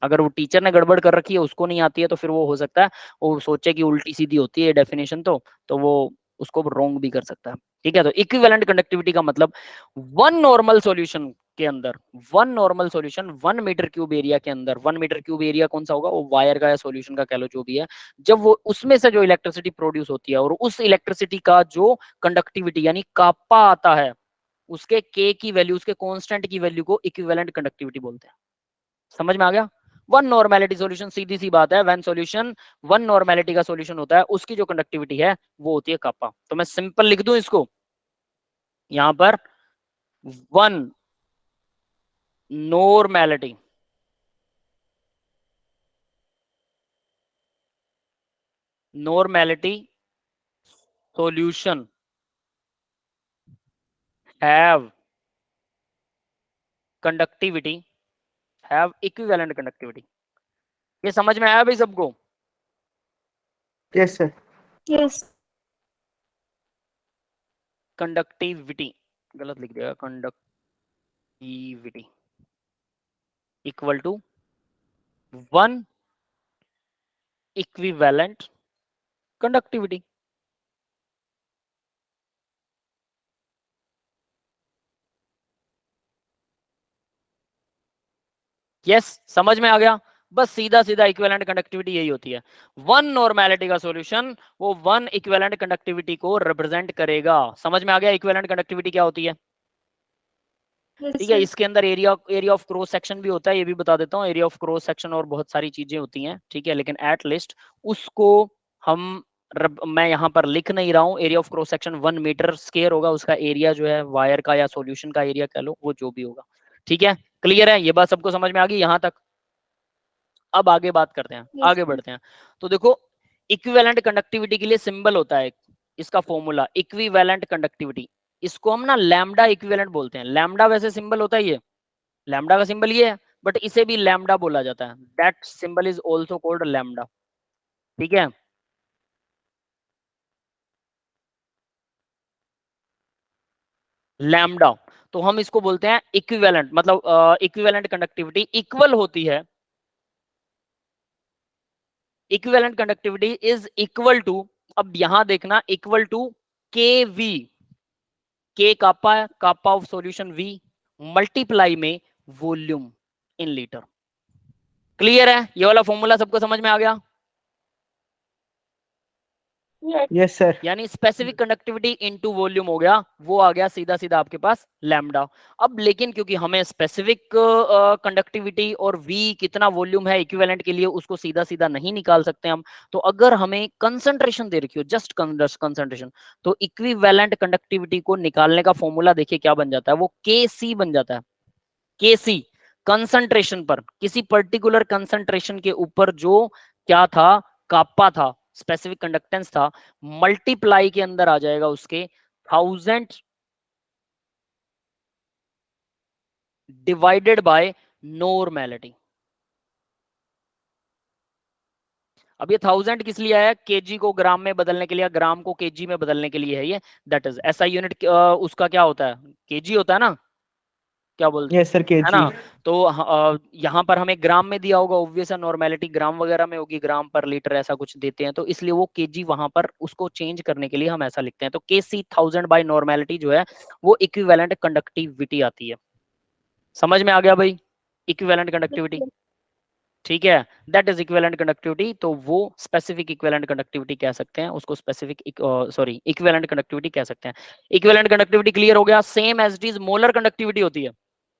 अगर वो टीचर ने गड़बड़ कर रखी है, उसको नहीं आती है, तो फिर वो हो सकता है वो सोचे कि उल्टी सीधी होती है डेफिनेशन, तो वो उसको रॉन्ग भी कर सकता है, ठीक है। तो इक्विवेलेंट कंडक्टिविटी का मतलब वन नॉर्मल सॉल्यूशन के अंदर, one normal solution 1 metre cube area के अंदर, 1 मीटर क्यूब एरिया कौन सा होगा, वो वायर का या सॉल्यूशन का कह लो जो भी है, जब वो उसमें से जो इलेक्ट्रिसिटी प्रोड्यूस होती है और उस इलेक्ट्रिसिटी का जो कंडक्टिविटी यानी कापा आता है, उसके के की वैल्यू, उसके कांस्टेंट की वैल्यू को इक्विवेलेंट कंडक्टिविटी बोलते हैं। समझ में आ गया। वन नॉर्मेलिटी सॉल्यूशन, सीधी सी बात है, वन सॉल्यूशन वन नॉर्मेलिटी का सॉल्यूशन होता है, उसकी जो कंडक्टिविटी है वो होती है कापा। तो मैं सिंपल लिख दूं इसको यहां पर, one normality normality solution have conductivity, have equivalent conductivity. ये समझ में आया भाई सबको। Yes, sir. Yes. कंडक्टिविटी गलत लिख दिया, conductivity equal to one equivalent conductivity. Yes, समझ में आ गया। बस सीधा सीधा इक्विवेलेंट कंडक्टिविटी यही होती है। वन नॉर्मेलिटी का सॉल्यूशन वो वन इक्विवेलेंट कंडक्टिविटी को रिप्रेजेंट करेगा। समझ में आ गया इक्विवेलेंट कंडक्टिविटी क्या होती है? ठीक है, इसके अंदर एरिया ऑफ क्रॉस सेक्शन भी होता है, ये भी बता देता हूँ। एरिया ऑफ क्रॉस सेक्शन और बहुत सारी चीजें होती हैं, ठीक है, लेकिन एट लिस्ट उसको हम मैं यहाँ पर लिख नहीं रहा हूँ। Area of cross section 1 metre square होगा, उसका एरिया जो है वायर का या सॉल्यूशन का एरिया कह लो, वो जो भी होगा। ठीक है, क्लियर है? ये बात सबको समझ में आ गई यहाँ तक? अब आगे बात करते हैं, आगे बढ़ते हैं। तो देखो, इक्विवेलेंट कंडक्टिविटी के लिए सिंबल होता है इसका फॉर्मूला, इक्विवेलेंट कंडक्टिविटी। इसको हम ना लैम्डा इक्विवेलेंट बोलते हैं। लैम्डा वैसे सिंबल होता है, ये लैम्डा का सिंबल ये है, बट इसे भी लैम्डा बोला जाता है। That symbol is also called lambda. ठीक है, लैम्डा। तो हम इसको बोलते हैं इक्विवेलेंट, मतलब इक्विवेलेंट कंडक्टिविटी इक्वल होती है। Equivalent conductivity is equal to, अब यहां देखना, इक्वल टू के वी, के कापा है, kappa of solution V, multiply में वॉल्यूम इन लीटर। क्लियर है? ये वाला फॉर्मूला सबको समझ में आ गया? Yes sir. यानी स्पेसिफिक कंडक्टिविटी इनटू वॉल्यूम हो गया, वो आ गया सीधा सीधा आपके पास लैम्डा। अब लेकिन क्योंकि हमें स्पेसिफिक कंडक्टिविटी और वी कितना वॉल्यूम है इक्विवेलेंट के लिए, उसको सीधा सीधा नहीं निकाल सकते हम। तो अगर हमें कंसंट्रेशन दे रखी हो, जस्ट कंसंट्रेशन, तो इक्विवेलेंट कंडक्टिविटी को निकालने का फॉर्मूला देखिए क्या बन जाता है, वो के सी बन जाता है। के सी कंसंट्रेशन पर, किसी पर्टिकुलर कंसंट्रेशन के ऊपर जो क्या था, कापा था, स्पेसिफिक कंडक्टेंस था, मल्टीप्लाई के अंदर आ जाएगा उसके 1000 डिवाइडेड बाय नॉर्मेलिटी। अब ये 1000 किस लिए आया? केजी को ग्राम में बदलने के लिए, ग्राम को केजी में बदलने के लिए है ये। दैट इज एसआई यूनिट उसका क्या होता है? केजी होता है ना, क्या बोलते यस सर, है ना? केजी। तो यहाँ पर हमें ग्राम में दिया होगा, ऑब्वियस है, नॉर्मेलिटी ग्राम वगैरह में होगी, ग्राम पर लीटर ऐसा कुछ देते हैं, तो इसलिए वो केजी वहां पर उसको चेंज करने के लिए हम ऐसा लिखते हैं। तो के सी 1000 बाय नॉर्मेलिटी जो है वो इक्विवेलेंट कंडक्टिविटी आती है। समझ में आ गया भाई? इक्विवेलेंट कंडक्टिविटी, ठीक है, दैट इज इक्विवेलेंट कंडक्टिविटी। तो वो स्पेसिफिक इक्विवेलेंट कंडक्टिविटी कह सकते हैं उसको, स्पेसिफिक सॉरी इक्विवेलेंट कंडक्टिविटी कह सकते हैं। इक्विवेलेंट कंडक्टिविटी क्लियर हो गया? Same as it is molar conductivity होती है,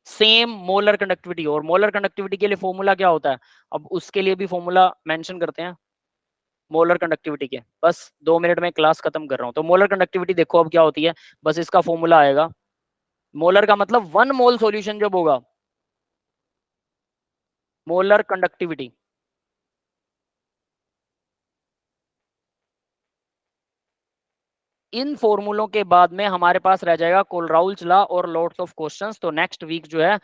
सेम मोलर कंडक्टिविटी। और मोलर कंडक्टिविटी के लिए फॉर्मूला क्या होता है? अब उसके लिए भी फॉर्मूला मेंशन करते हैं मोलर कंडक्टिविटी के। बस 2 मिनट में क्लास खत्म कर रहा हूं। तो मोलर कंडक्टिविटी देखो अब क्या होती है, बस इसका फॉर्मूला आएगा। मोलर का मतलब 1 मोल सॉल्यूशन जब होगा, मोलर कंडक्टिविटी, इन फॉर्मूलों के बाद में हमारे पास रह जाएगा कोलराउल्स लॉ और लॉट्स ऑफ क्वेश्चंस। तो नेक्स्ट वीक जो है,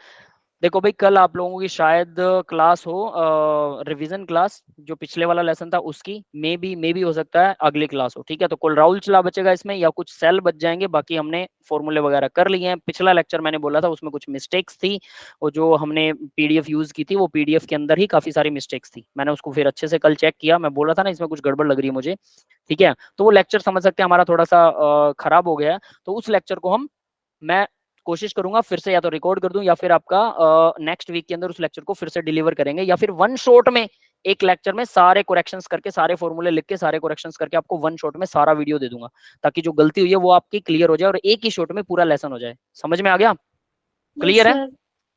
देखो भाई, कल आप लोगों की शायद क्लास हो, रिवीजन क्लास, जो पिछले वाला लेसन था उसकी, मे बी हो सकता है अगली क्लास हो। ठीक है, तो कोलराउल्स लॉ बचेगा इसमें, या कुछ सेल बच जाएंगे, बाकी हमने फॉर्मूले वगैरह कर लिए हैं। पिछला लेक्चर मैंने बोला था उसमें कुछ मिस्टेक्स थी, वो जो हमने पीडीएफ यूज की थी, वो पीडीएफ के अंदर ही काफी सारी मिस्टेक्स थी। मैंने उसको फिर अच्छे से कल चेक किया, मैं बोला था ना इसमें कुछ गड़बड़ लग रही है मुझे। ठीक है, तो वो लेक्चर समझ सकते हैं हमारा थोड़ा सा खराब हो गया है। तो उस लेक्चर को मैं कोशिश करूंगा फिर से या तो रिकॉर्ड कर दूं, या फिर आपका नेक्स्ट वीक के अंदर उस लेक्चर को फिर से डिलीवर करेंगे, या फिर वन शॉट में एक लेक्चर में सारे करेक्शंस करके, सारे फॉर्मूले लिख के, सारे करेक्शंस करके आपको वन शॉट में सारा वीडियो दे दूंगा, ताकि जो गलती हुई है वो आपकी क्लियर हो जाए और एक ही शॉट में पूरा लेसन हो जाए। समझ में आ गया? क्लियर है?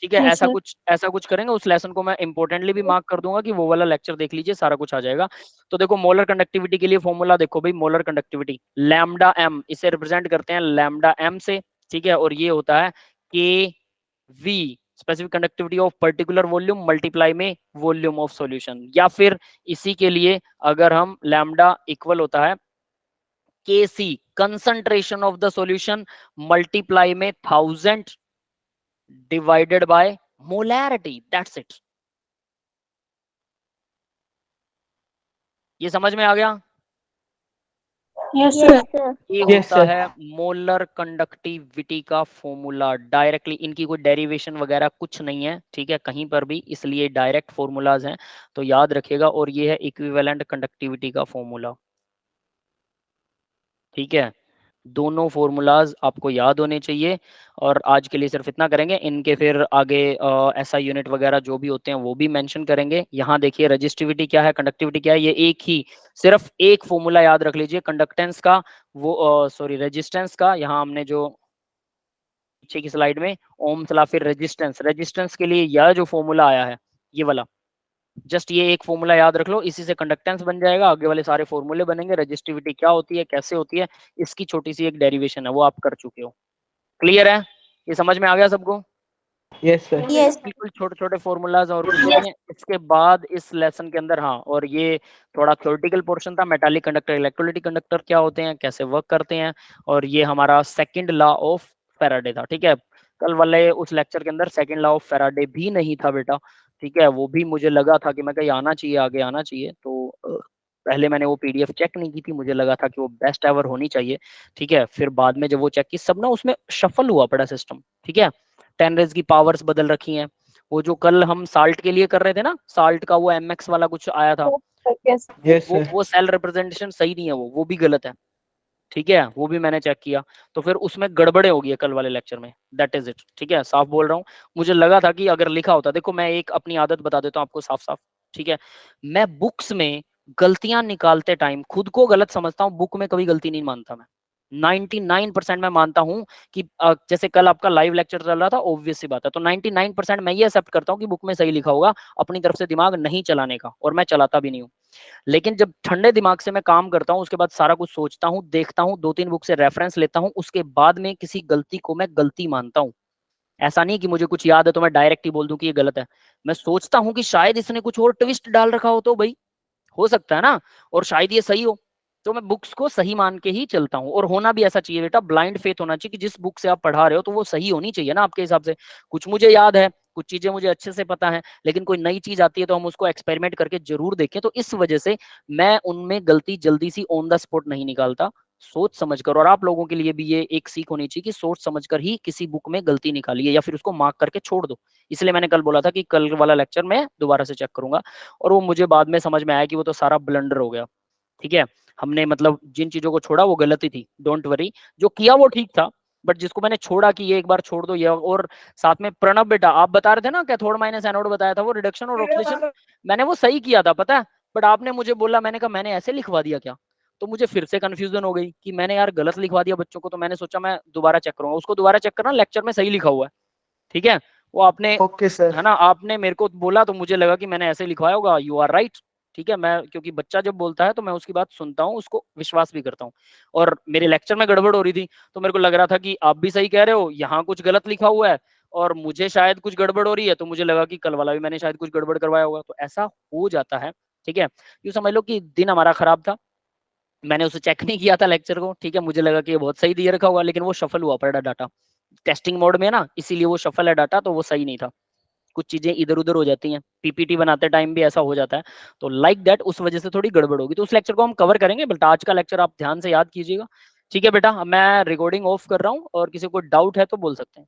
ठीक है, ऐसा कुछ करेंगे। उस लेसन को मैं इंपॉर्टेंटली भी मार्क कर दूंगा कि वो वाला लेक्चर देख लीजिए, सारा कुछ आ जाएगा। तो देखो, मोलर कंडक्टिविटी के लिए फॉर्मूला देखो भाई, मोलर कंडक्टिविटी लैम्डा एम, इसे रिप्रेजेंट करते हैं लैम्डा एम से। ठीक है, और ये होता है K V, specific conductivity of particular volume multiply में वॉल्यूम ऑफ सॉल्यूशन। या फिर इसी के लिए अगर हम लैम्डा इक्वल होता है K C, concentration of the solution multiply में 1000 divided by molarity, that's it. ये समझ में आ गया? Yes, sir. ये Yes, होता sir. है मोलर कंडक्टिविटी का फॉर्मूला डायरेक्टली। इनकी कोई डेरिवेशन वगैरह कुछ नहीं है, ठीक है, कहीं पर भी, इसलिए डायरेक्ट फॉर्मूलाज हैं, तो याद रखिएगा। और ये है इक्विवेलेंट कंडक्टिविटी का फॉर्मूला। ठीक है, दोनों फॉर्मूलाज आपको याद होने चाहिए और आज के लिए सिर्फ इतना करेंगे। इनके फिर आगे SI यूनिट वगैरह जो भी होते हैं वो भी मेंशन करेंगे। यहाँ देखिए रजिस्टिविटी क्या है, कंडक्टिविटी क्या है, ये एक ही सिर्फ एक फॉर्मूला याद रख लीजिए कंडक्टेंस का, वो सॉरी रेजिस्टेंस का। यहाँ हमने जो पीछे की स्लाइड में ओम्स लॉ, फिर रेजिस्टेंस के लिए यह जो फॉर्मूला आया है ये वाला, जस्ट ये एक फॉर्मूला याद रख लो, इसी से कंडक्टेंस बन जाएगा। आगे वाले सारे फॉर्मूले बनेंगे। रजिस्टिविटी क्या होती है, कैसे होती है, इसकी छोटी सी एक डेरिवेशन है, वो आप कर चुके हो। क्लियर है, ये समझ में आ गया सबको? Yes sir. यस बिल्कुल छोटे छोटे फॉर्मूलाज और कुछ नहीं है। इसके बाद इस लेसन के अंदर, हाँ, और ये थोड़ा थ्योरेटिकल पोर्शन था, मेटालिक कंडक्टर इलेक्ट्रोलाइटिक कंडक्टर क्या होते हैं, कैसे वर्क करते हैं, और ये हमारा सेकंड लॉ ऑफ फैराडे था। ठीक है, कल वाले उस लेक्चर के अंदर सेकंड लॉ ऑफ फैराडे भी नहीं था बेटा। ठीक है, वो भी मुझे लगा था कि मैं कहीं आना चाहिए, आगे आना चाहिए, तो पहले मैंने वो PDF चेक नहीं की थी, मुझे लगा था कि वो बेस्ट एवर होनी चाहिए। ठीक है, फिर बाद में जब वो चेक की, सब ना उसमें शफल हुआ पड़ा सिस्टम। ठीक है, 10 रेज की पावर्स बदल रखी हैं। वो जो कल हम साल्ट के लिए कर रहे थे ना, साल्ट का वो MX वाला कुछ आया था, यस यस वो सर। वो सेल रिप्रेजेंटेशन सही नहीं है, वो भी गलत है। ठीक है, वो भी मैंने चेक किया, तो फिर उसमें गड़बड़े हो गई है कल वाले लेक्चर में। That is it. ठीक है, साफ बोल रहा हूँ। मुझे लगा था कि अगर लिखा होता, देखो मैं एक अपनी आदत बता देता हूँ आपको साफ साफ। ठीक है, मैं बुक्स में गलतियां निकालते टाइम खुद को गलत समझता हूँ, बुक में कभी गलती नहीं मानता मैं। 99% मैं मानता हूं कि जैसे कल आपका लाइव लेक्चर चल रहा था, ऑब्वियस सी बात है, तो 99% मैं ये एक्सेप्ट करता हूं कि बुक में सही लिखा होगा, अपनी तरफ से दिमाग नहीं चलाने का, और मैं चलाता भी नहीं हूं। लेकिन जब ठंडे दिमाग से मैं काम करता हूं, उसके बाद सारा कुछ सोचता हूं, देखता हूं, 2-3 बुक से रेफरेंस लेता हूं, उसके बाद में किसी गलती को मैं गलती मानता हूं। ऐसा नहीं कि मुझे कुछ याद है तो मैं डायरेक्ट ही बोल दूं कि ये गलत है। मैं सोचता हूं कि शायद इसने कुछ और ट्विस्ट डाल रखा हो, तो भाई हो सकता है ना, और शायद ये सही हो, तो मैं बुक्स को सही मान के ही चलता हूँ। और होना भी ऐसा चाहिए बेटा, ब्लाइंड फेथ होना चाहिए कि जिस बुक से आप पढ़ा रहे हो तो वो सही होनी चाहिए ना आपके हिसाब से। कुछ मुझे याद है, कुछ चीजें मुझे अच्छे से पता है, लेकिन कोई नई चीज आती है तो हम उसको एक्सपेरिमेंट करके जरूर देखें। तो इस वजह से मैं उनमें गलती जल्दी सी ऑन द स्पॉट नहीं निकालता, सोच समझ कर। और आप लोगों के लिए भी ये एक सीख होनी चाहिए कि सोच समझ कर ही किसी बुक में गलती निकालिए, या फिर उसको मार्क करके छोड़ दो। इसलिए मैंने कल बोला था कि कल वाला लेक्चर मैं दोबारा से चेक करूंगा, और वो मुझे बाद में समझ में आया कि वो तो सारा ब्लंडर हो गया। ठीक है, हमने मतलब जिन चीजों को छोड़ा वो गलती थी, डोंट वरी, जो किया वो ठीक था, बट जिसको मैंने छोड़ा कि ये एक बार छोड़ दो ये। और साथ में प्रणब बेटा, आप बता रहे थे ना कैथोड माइनस एनोड बताया था, वो रिडक्शन और ऑक्सीडेशन मैंने वो सही किया था पता है, बट आपने मुझे बोला, मैंने कहा मैंने ऐसे लिखवा दिया क्या, तो मुझे फिर से कंफ्यूजन हो गई कि मैंने यार गलत लिखवा दिया बच्चों को। तो मैंने सोचा मैं दोबारा चेक करूंगा, उसको दोबारा चेक करना, लेक्चर में सही लिखा हुआ है। ठीक है, वो आपने, ओके सर। है ना, आपने मेरे को बोला तो मुझे लगा कि मैंने ऐसे लिखवाया होगा, यू आर राइट। ठीक है, मैं क्योंकि बच्चा जब बोलता है तो मैं उसकी बात सुनता हूँ, उसको विश्वास भी करता हूँ। और मेरे लेक्चर में गड़बड़ हो रही थी, तो मेरे को लग रहा था कि आप भी सही कह रहे हो, यहाँ कुछ गलत लिखा हुआ है, और मुझे शायद कुछ गड़बड़ हो रही है, तो मुझे लगा कि कल वाला भी मैंने शायद कुछ गड़बड़ करवाया होगा, तो ऐसा हो जाता है। ठीक है, यूँ समझ लो कि दिन हमारा खराब था, मैंने उसे चेक नहीं किया था लेक्चर को। ठीक है, मुझे लगा कि ये बहुत सही दिए रखा होगा, लेकिन वो शफल हुआ पड़ा डाटा, टेस्टिंग मोड में ना, इसीलिए वो शफल है डाटा, तो वो सही नहीं था, कुछ चीजें इधर उधर हो जाती हैं, PPT बनाते टाइम भी ऐसा हो जाता है, तो लाइक दैट उस वजह से थोड़ी गड़बड़ होगी। तो उस लेक्चर को हम कवर करेंगे, बट आज का लेक्चर आप ध्यान से याद कीजिएगा। ठीक है बेटा, मैं रिकॉर्डिंग ऑफ कर रहा हूँ, और किसी को डाउट है तो बोल सकते हैं।